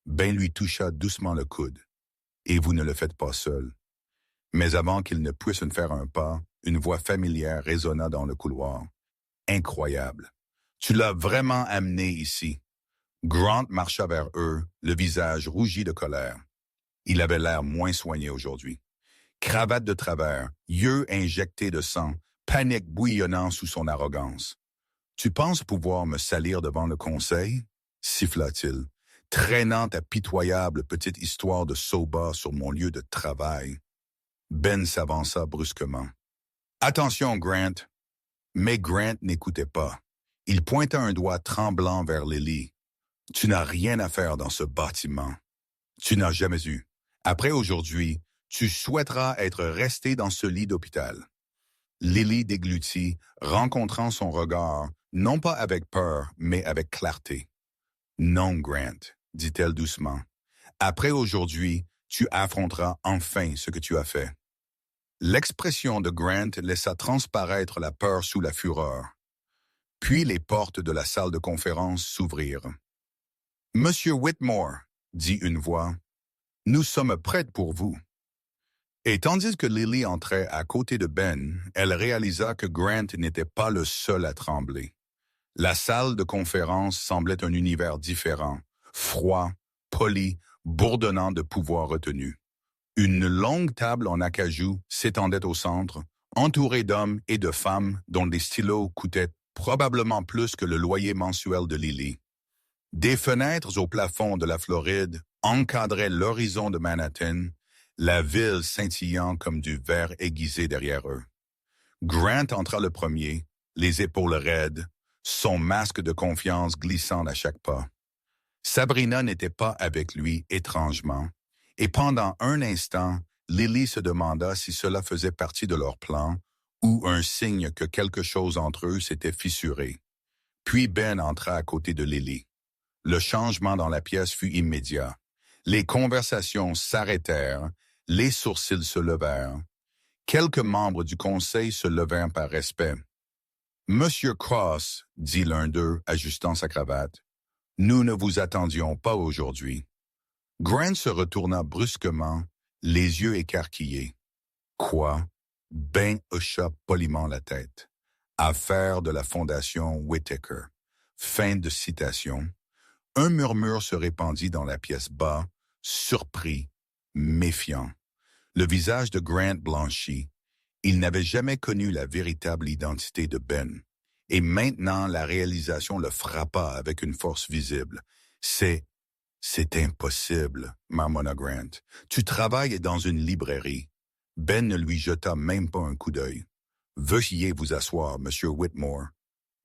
Ben lui toucha doucement le coude. « Et vous ne le faites pas seul. » Mais avant qu'il ne puisse faire un pas, une voix familière résonna dans le couloir. « Incroyable. Tu l'as vraiment amené ici. » Grant marcha vers eux, le visage rougi de colère. Il avait l'air moins soigné aujourd'hui. Cravate de travers, yeux injectés de sang, panique bouillonnant sous son arrogance. « Tu penses pouvoir me salir devant le conseil? » siffla-t-il, traînant ta pitoyable petite histoire de soba sur mon lieu de travail. Ben s'avança brusquement. « Attention, Grant! » Mais Grant n'écoutait pas. Il pointa un doigt tremblant vers Lily. « Tu n'as rien à faire dans ce bâtiment. Tu n'as jamais eu. Après aujourd'hui, tu souhaiteras être resté dans ce lit d'hôpital. » Lily déglutit, rencontrant son regard, non pas avec peur, mais avec clarté. « Non, Grant, » dit-elle doucement. « Après aujourd'hui, tu affronteras enfin ce que tu as fait. » L'expression de Grant laissa transparaître la peur sous la fureur. Puis les portes de la salle de conférence s'ouvrirent. « Monsieur Whitmore, » dit une voix, « nous sommes prêtes pour vous. » Et tandis que Lily entrait à côté de Ben, elle réalisa que Grant n'était pas le seul à trembler. La salle de conférence semblait un univers différent, froid, poli, bourdonnant de pouvoir retenu. Une longue table en acajou s'étendait au centre, entourée d'hommes et de femmes dont les stylos coûtaient probablement plus que le loyer mensuel de Lily. Des fenêtres au plafond de la Floride encadraient l'horizon de Manhattan, la ville scintillant comme du verre aiguisé derrière eux. Grant entra le premier, les épaules raides, son masque de confiance glissant à chaque pas. Sabrina n'était pas avec lui étrangement, et pendant un instant, Lily se demanda si cela faisait partie de leur plan ou un signe que quelque chose entre eux s'était fissuré. Puis Ben entra à côté de Lily. Le changement dans la pièce fut immédiat. Les conversations s'arrêtèrent, les sourcils se levèrent. Quelques membres du conseil se levèrent par respect. « Monsieur Cross, » dit l'un d'eux, ajustant sa cravate, « nous ne vous attendions pas aujourd'hui. » Grant se retourna brusquement, les yeux écarquillés. « Quoi? » Ben hocha poliment la tête. « Affaire de la fondation Whittaker. » Fin de citation. Un murmure se répandit dans la pièce bas, surpris, méfiant. Le visage de Grant blanchit. Il n'avait jamais connu la véritable identité de Ben. Et maintenant, la réalisation le frappa avec une force visible. « C'est impossible, » marmonna Grant. « Tu travailles dans une librairie. » Ben ne lui jeta même pas un coup d'œil. « Veuillez vous asseoir, Monsieur Whitmore. »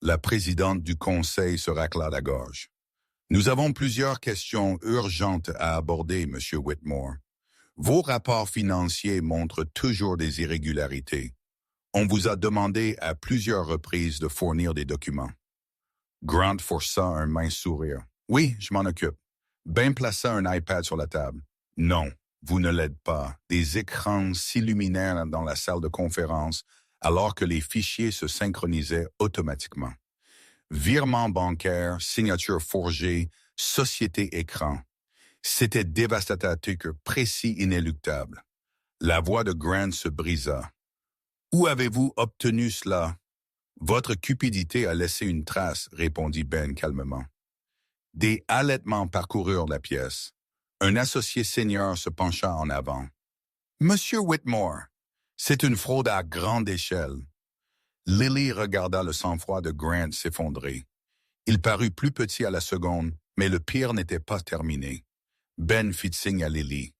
La présidente du conseil se racla la gorge. « Nous avons plusieurs questions urgentes à aborder, Monsieur Whitmore. Vos rapports financiers montrent toujours des irrégularités. On vous a demandé à plusieurs reprises de fournir des documents. » Grant força un mince sourire. « Oui, je m'en occupe. » Ben plaça un iPad sur la table. « Non, vous ne l'êtes pas. » Des écrans s'illuminèrent dans la salle de conférence alors que les fichiers se synchronisaient automatiquement. Virement bancaire, signature forgée, société écran. C'était dévastateur, précis, inéluctable. La voix de Grant se brisa. « Où avez-vous obtenu cela? » « Votre cupidité a laissé une trace, » répondit Ben calmement. Des halètements parcoururent la pièce. Un associé senior se pencha en avant. « Monsieur Whitmore, c'est une fraude à grande échelle. » Lily regarda le sang-froid de Grant s'effondrer. Il parut plus petit à la seconde, mais le pire n'était pas terminé. Ben fit signe à Lily.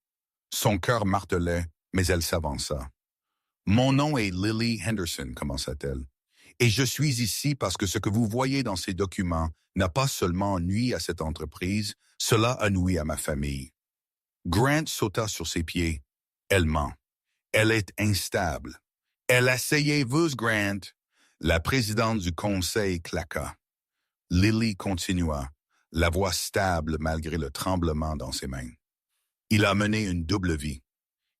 Son cœur martelait, mais elle s'avança. « Mon nom est Lily Henderson, » commença-t-elle. « Et je suis ici parce que ce que vous voyez dans ces documents n'a pas seulement nui à cette entreprise, cela a nui à ma famille. Grant sauta sur ses pieds. Elle ment. Elle est instable. Elle asseyez-vous, Grant. La présidente du conseil claqua. Lily continua, la voix stable malgré le tremblement dans ses mains. Il a mené une double vie.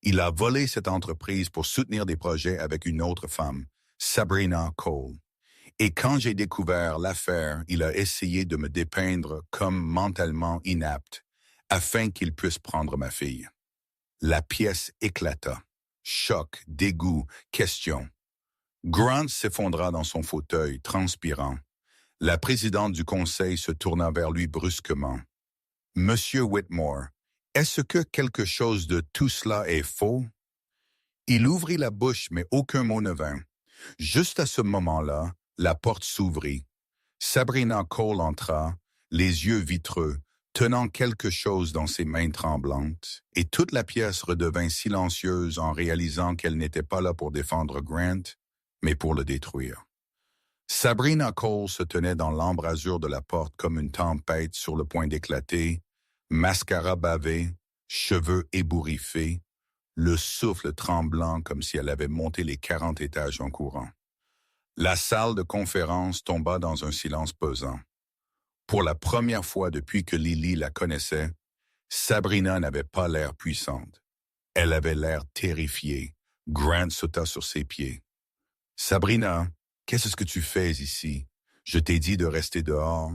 Il a volé cette entreprise pour soutenir des projets avec une autre femme, Sabrina Cole. Et quand j'ai découvert l'affaire, il a essayé de me dépeindre comme mentalement inapte, afin qu'il puisse prendre ma fille. La pièce éclata. Choc, dégoût, question. Grant s'effondra dans son fauteuil, transpirant. La présidente du conseil se tourna vers lui brusquement. « Monsieur Whitmore, est-ce que quelque chose de tout cela est faux? » Il ouvrit la bouche, mais aucun mot ne vint. Juste à ce moment-là, la porte s'ouvrit. Sabrina Cole entra, les yeux vitreux, tenant quelque chose dans ses mains tremblantes, et toute la pièce redevint silencieuse en réalisant qu'elle n'était pas là pour défendre Grant, mais pour le détruire. Sabrina Cole se tenait dans l'embrasure de la porte comme une tempête sur le point d'éclater, mascara bavé, cheveux ébouriffés, le souffle tremblant comme si elle avait monté les 40 étages en courant. La salle de conférence tomba dans un silence pesant. Pour la première fois depuis que Lily la connaissait, Sabrina n'avait pas l'air puissante. Elle avait l'air terrifiée. Grant sauta sur ses pieds. « Sabrina, qu'est-ce que tu fais ici? Je t'ai dit de rester dehors. »«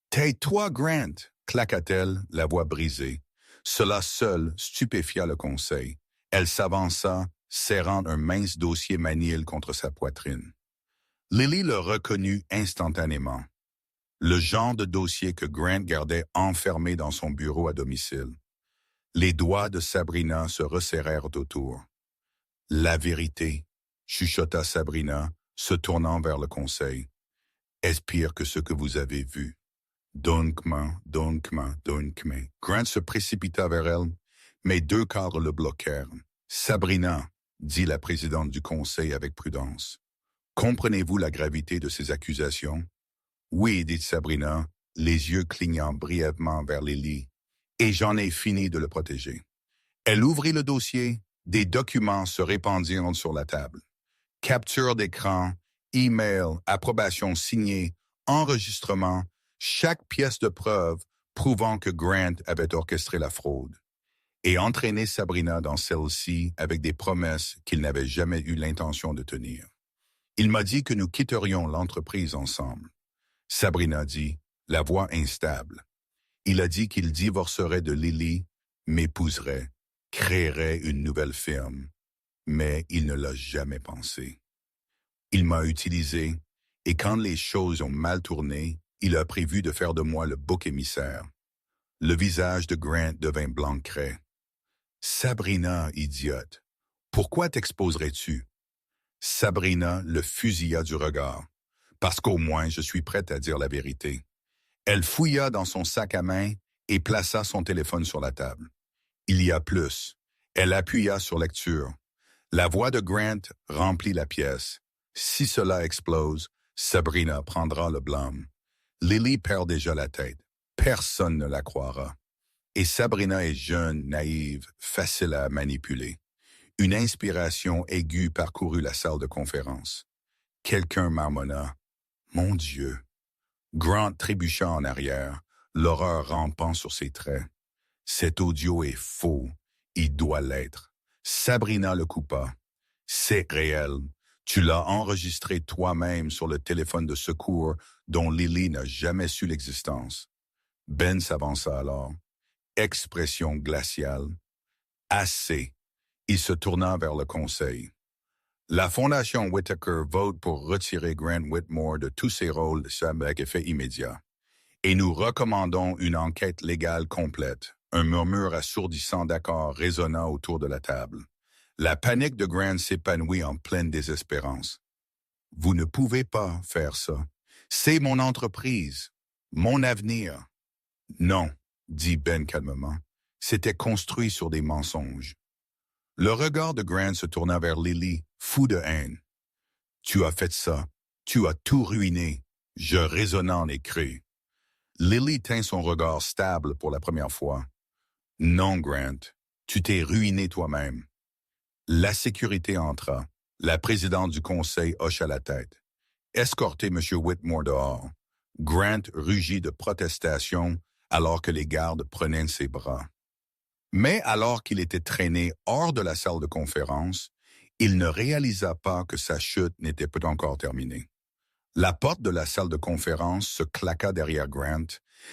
Tais-toi, Grant !» claqua-t-elle, la voix brisée. Cela seul stupéfia le conseil. Elle s'avança, serrant un mince dossier manille contre sa poitrine. Lily le reconnut instantanément. Le genre de dossier que Grant gardait enfermé dans son bureau à domicile. Les doigts de Sabrina se resserrèrent autour. « La vérité », chuchota Sabrina, se tournant vers le conseil. « Est-ce pire que ce que vous avez vu? » Donkement. Grant se précipita vers elle, mais deux cadres le bloquèrent. « Sabrina, » dit la présidente du conseil avec prudence. « Comprenez-vous la gravité de ces accusations? » « Oui, dit Sabrina, les yeux clignant brièvement vers Lily. « Et j'en ai fini de le protéger. » Elle ouvrit le dossier. Des documents se répandirent sur la table. Capture d'écran, email, approbation signée, enregistrement, chaque pièce de preuve prouvant que Grant avait orchestré la fraude et entraîné Sabrina dans celle-ci avec des promesses qu'il n'avait jamais eu l'intention de tenir. Il m'a dit que nous quitterions l'entreprise ensemble. Sabrina dit, la voix instable. Il a dit qu'il divorcerait de Lily, m'épouserait, créerait une nouvelle firme, mais il ne l'a jamais pensé. Il m'a utilisé, et quand les choses ont mal tourné, il a prévu de faire de moi le bouc émissaire. Le visage de Grant devint blanc craie. Sabrina, idiote, pourquoi t'exposerais-tu? Sabrina le fusilla du regard. Parce qu'au moins je suis prête à dire la vérité. Elle fouilla dans son sac à main et plaça son téléphone sur la table. Il y a plus. Elle appuya sur lecture. La voix de Grant remplit la pièce. Si cela explose, Sabrina prendra le blâme. Lily perd déjà la tête. Personne ne la croira. Et Sabrina est jeune, naïve, facile à manipuler. Une inspiration aiguë parcourut la salle de conférence. Quelqu'un marmonna. Mon Dieu! Grant trébucha en arrière, l'horreur rampant sur ses traits. Cet audio est faux. Il doit l'être. Sabrina le coupa. C'est réel. Tu l'as enregistré toi-même sur le téléphone de secours dont Lily n'a jamais su l'existence. Ben s'avança alors. Expression glaciale. Assez. Il se tourna vers le conseil. La Fondation Whittaker vote pour retirer Grant Whitmore de tous ses rôles avec effet immédiat. Et nous recommandons une enquête légale complète. Un murmure assourdissant d'accord résonna autour de la table. La panique de Grant s'épanouit en pleine désespérance. « Vous ne pouvez pas faire ça. C'est mon entreprise, mon avenir. »« Non, » dit Ben calmement. « C'était construit sur des mensonges. » Le regard de Grant se tourna vers Lily, fou de haine. « Tu as fait ça Tu as tout ruiné. Je résonnant et crus. Lily tint son regard stable pour la première fois. Non, Grant, tu t'es ruiné toi-même. La sécurité entra. La présidente du conseil hocha la tête. Escortez M. Whitmore dehors. Grant rugit de protestation alors que les gardes prenaient ses bras. Mais alors qu'il était traîné hors de la salle de conférence, il ne réalisa pas que sa chute n'était pas encore terminée. La porte de la salle de conférence se claqua derrière Grant,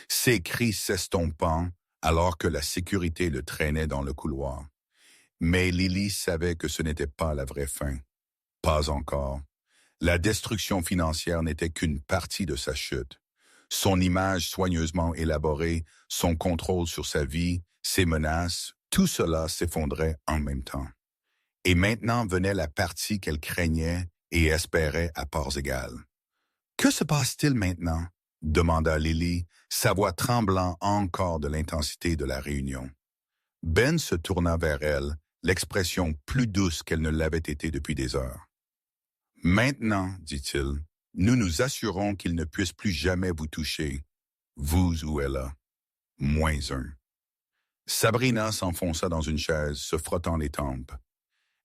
ses cris s'estompant alors que la sécurité le traînait dans le couloir. Mais Lily savait que ce n'était pas la vraie fin. Pas encore. La destruction financière n'était qu'une partie de sa chute. Son image soigneusement élaborée, son contrôle sur sa vie, ses menaces, tout cela s'effondrait en même temps. Et maintenant venait la partie qu'elle craignait et espérait à parts égales. « Que se passe-t-il maintenant? » demanda Lily, sa voix tremblant encore de l'intensité de la réunion. Ben se tourna vers elle, l'expression plus douce qu'elle ne l'avait été depuis des heures. « Maintenant, dit-il, nous nous assurons qu'il ne puisse plus jamais vous toucher, vous ou Ella, moins un. » Sabrina s'enfonça dans une chaise, se frottant les tempes.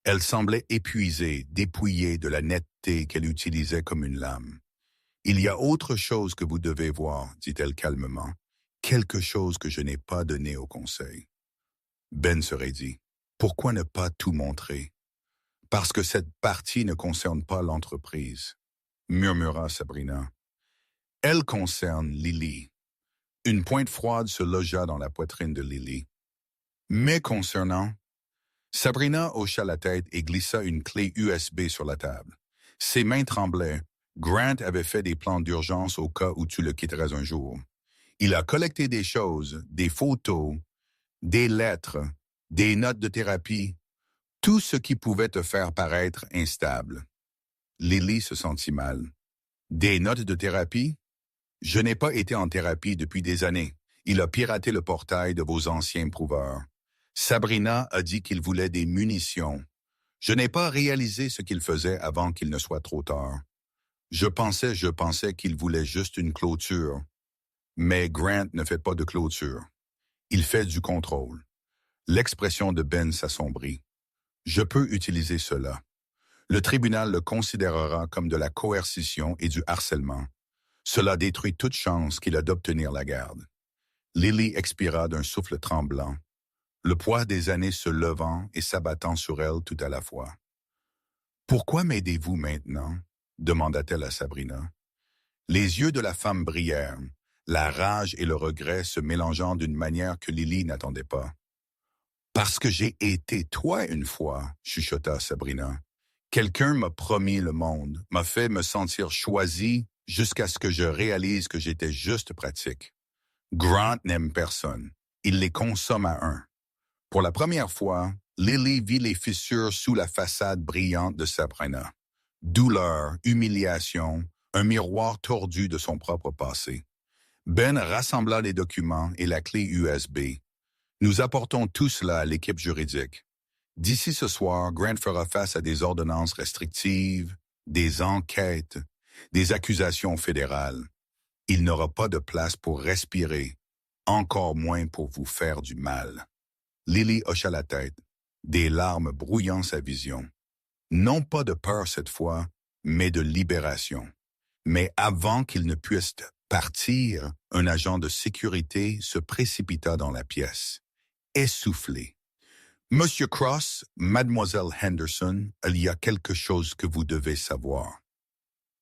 Elle semblait épuisée, dépouillée de la netteté qu'elle utilisait comme une lame. « Il y a autre chose que vous devez voir, dit-elle calmement, quelque chose que je n'ai pas donné au conseil. » Ben se raidit. « Pourquoi ne pas tout montrer? » « Parce que cette partie ne concerne pas l'entreprise, » murmura Sabrina. « Elle concerne Lily. » Une pointe froide se logea dans la poitrine de Lily. « Mais concernant... » Sabrina hocha la tête et glissa une clé USB sur la table. Ses mains tremblaient. Grant avait fait des plans d'urgence au cas où tu le quitterais un jour. Il a collecté des choses, des photos, des lettres, des notes de thérapie, tout ce qui pouvait te faire paraître instable. Lily se sentit mal. Des notes de thérapie? Je n'ai pas été en thérapie depuis des années. Il a piraté le portail de vos anciens prouveurs. Sabrina a dit qu'il voulait des munitions. Je n'ai pas réalisé ce qu'il faisait avant qu'il ne soit trop tard. Je pensais qu'il voulait juste une clôture. Mais Grant ne fait pas de clôture. Il fait du contrôle. L'expression de Ben s'assombrit. Je peux utiliser cela. Le tribunal le considérera comme de la coercition et du harcèlement. Cela détruit toute chance qu'il a d'obtenir la garde. Lily expira d'un souffle tremblant, le poids des années se levant et s'abattant sur elle tout à la fois. « Pourquoi m'aidez-vous maintenant? » demanda-t-elle à Sabrina. Les yeux de la femme brillèrent, la rage et le regret se mélangeant d'une manière que Lily n'attendait pas. « Parce que j'ai été toi une fois, » chuchota Sabrina. « Quelqu'un m'a promis le monde, m'a fait me sentir choisi jusqu'à ce que je réalise que j'étais juste pratique. Grant n'aime personne. Il les consomme à un. » Pour la première fois, Lily vit les fissures sous la façade brillante de Sabrina. Douleur, humiliation, un miroir tordu de son propre passé. Ben rassembla les documents et la clé USB. Nous apportons tout cela à l'équipe juridique. D'ici ce soir, Grant fera face à des ordonnances restrictives, des enquêtes, des accusations fédérales. Il n'aura pas de place pour respirer, encore moins pour vous faire du mal. Lily hocha la tête, des larmes brouillant sa vision. Non pas de peur cette fois, mais de libération. Mais avant qu'il ne puisse partir, un agent de sécurité se précipita dans la pièce. Essoufflé. « Monsieur Cross, Mademoiselle Henderson, il y a quelque chose que vous devez savoir. »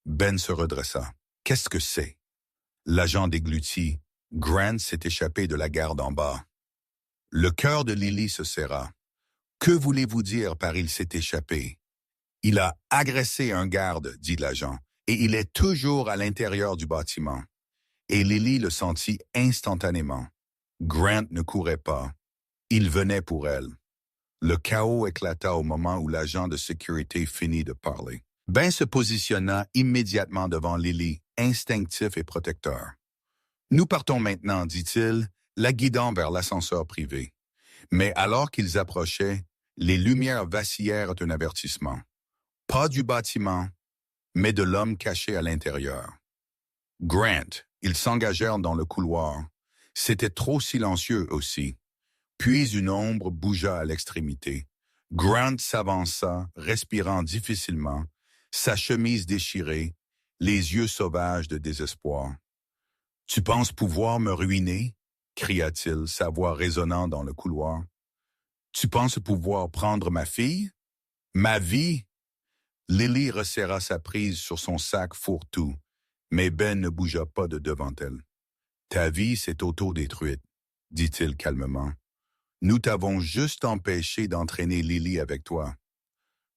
Ben se redressa. « Qu'est-ce que c'est? » L'agent déglutit. Grant s'est échappé de la garde en bas. Le cœur de Lily se serra. « Que voulez-vous dire par il s'est échappé? »« Il a agressé un garde, dit l'agent, et il est toujours à l'intérieur du bâtiment. » Et Lily le sentit instantanément. Grant ne courait pas. Il venait pour elle. Le chaos éclata au moment où l'agent de sécurité finit de parler. Ben se positionna immédiatement devant Lily, instinctif et protecteur. « Nous partons maintenant, dit-il, la guidant vers l'ascenseur privé. » Mais alors qu'ils approchaient, les lumières vacillèrent un avertissement. « Pas du bâtiment. mais de l'homme caché à l'intérieur. Grant, ils s'engagèrent dans le couloir. C'était trop silencieux aussi. Puis une ombre bougea à l'extrémité. Grant s'avança, respirant difficilement, sa chemise déchirée, les yeux sauvages de désespoir. « Tu penses pouvoir me ruiner? » cria-t-il, sa voix résonnant dans le couloir. « Tu penses pouvoir prendre ma fille? Ma vie? » Lily resserra sa prise sur son sac fourre-tout, mais Ben ne bougea pas de devant elle. « Ta vie s'est auto-détruite, » dit-il calmement. « Nous t'avons juste empêché d'entraîner Lily avec toi. »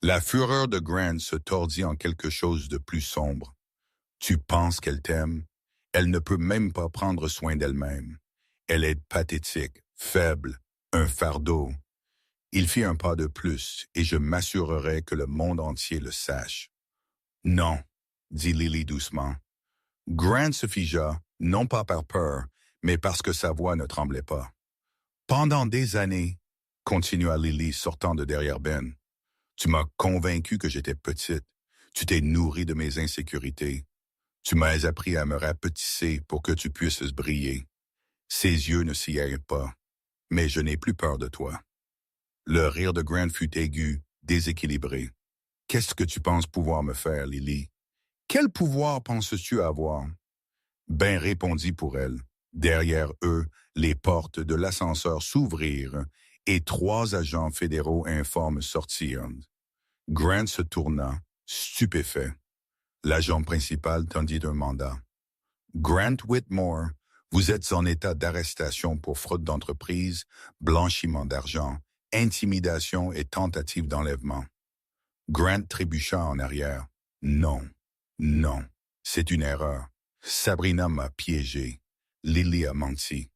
La fureur de Grant se tordit en quelque chose de plus sombre. « Tu penses qu'elle t'aime? Elle ne peut même pas prendre soin d'elle-même. Elle est pathétique, faible, un fardeau. » Il fit un pas de plus, et je m'assurerai que le monde entier le sache. « Non, » dit Lily doucement. Grant se figea, non pas par peur, mais parce que sa voix ne tremblait pas. « Pendant des années, » continua Lily sortant de derrière Ben, « tu m'as convaincu que j'étais petite. Tu t'es nourrie de mes insécurités. Tu m'as appris à me rapetisser pour que tu puisses briller. Ses yeux ne s'y aillent pas, mais je n'ai plus peur de toi. » Le rire de Grant fut aigu, déséquilibré. « Qu'est-ce que tu penses pouvoir me faire, Lily? Quel pouvoir penses-tu avoir? » Ben répondit pour elle. Derrière eux, les portes de l'ascenseur s'ouvrirent et 3 agents fédéraux informes sortirent. Grant se tourna, stupéfait. L'agent principal tendit un mandat. « Grant Whitmore, vous êtes en état d'arrestation pour fraude d'entreprise, blanchiment d'argent, intimidation et tentative d'enlèvement. » Grant trébucha en arrière. « Non, non, c'est une erreur. Sabrina m'a piégé. Lily a menti. »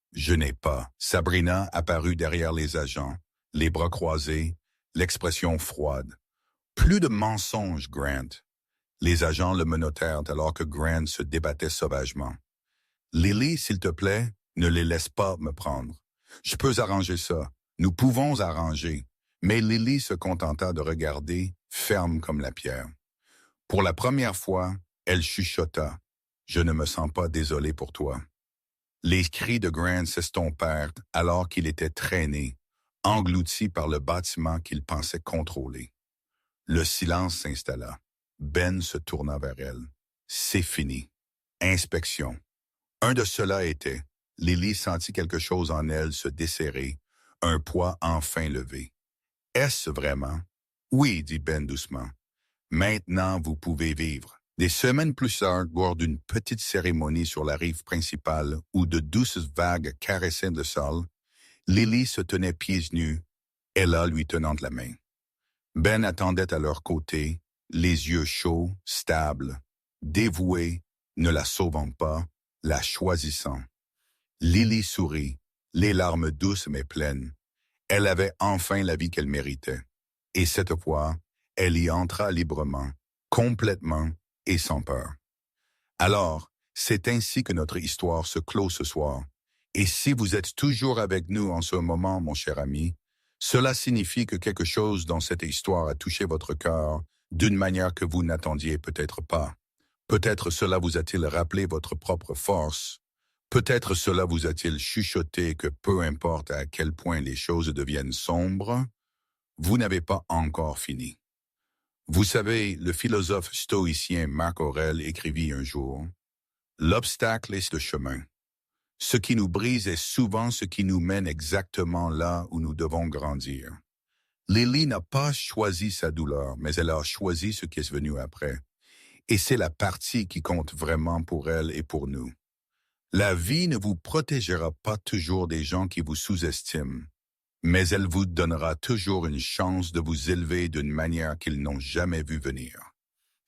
« Je n'ai pas. » Sabrina apparut derrière les agents, les bras croisés, l'expression froide. « Plus de mensonges, Grant. » Les agents le menottèrent alors que Grant se débattait sauvagement. « Lily, s'il te plaît, ne les laisse pas me prendre. Je peux arranger ça. Nous pouvons arranger. » Mais Lily se contenta de regarder, ferme comme la pierre. Pour la première fois, elle chuchota. « Je ne me sens pas désolé pour toi. » Les cris de Grant s'estompèrent alors qu'il était traîné, englouti par le bâtiment qu'il pensait contrôler. Le silence s'installa. Ben se tourna vers elle. « C'est fini. Inspection. » Un de ceux-là était. Lily sentit quelque chose en elle se desserrer, un poids enfin levé. « Est-ce vraiment? » « Oui, » dit Ben doucement. « Maintenant, vous pouvez vivre. » Des semaines plus tard, lors d'une petite cérémonie sur la rive principale où de douces vagues caressaient le sol, Lily se tenait pieds nus, Ella lui tenant la main. Ben attendait à leur côté, les yeux chauds, stables, dévoués, ne la sauvant pas, la choisissant. Lily sourit, les larmes douces mais pleines. Elle avait enfin la vie qu'elle méritait. Et cette fois, elle y entra librement, complètement, et sans peur. Alors, c'est ainsi que notre histoire se clôt ce soir. Et si vous êtes toujours avec nous en ce moment, mon cher ami, cela signifie que quelque chose dans cette histoire a touché votre cœur d'une manière que vous n'attendiez peut-être pas. Peut-être cela vous a-t-il rappelé votre propre force. Peut-être cela vous a-t-il chuchoté que peu importe à quel point les choses deviennent sombres, vous n'avez pas encore fini. Vous savez, le philosophe stoïcien Marc Aurèle écrivit un jour « L'obstacle est le chemin. Ce qui nous brise est souvent ce qui nous mène exactement là où nous devons grandir. » Lily n'a pas choisi sa douleur, mais elle a choisi ce qui est venu après. Et c'est la partie qui compte vraiment pour elle et pour nous. La vie ne vous protégera pas toujours des gens qui vous sous-estiment, mais elle vous donnera toujours une chance de vous élever d'une manière qu'ils n'ont jamais vu venir.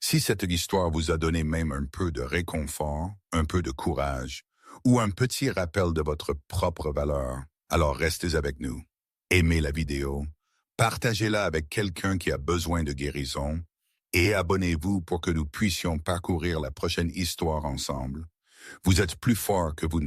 Si cette histoire vous a donné même un peu de réconfort, un peu de courage, ou un petit rappel de votre propre valeur, alors restez avec nous. Aimez la vidéo, partagez-la avec quelqu'un qui a besoin de guérison, et abonnez-vous pour que nous puissions parcourir la prochaine histoire ensemble. Vous êtes plus fort que vous ne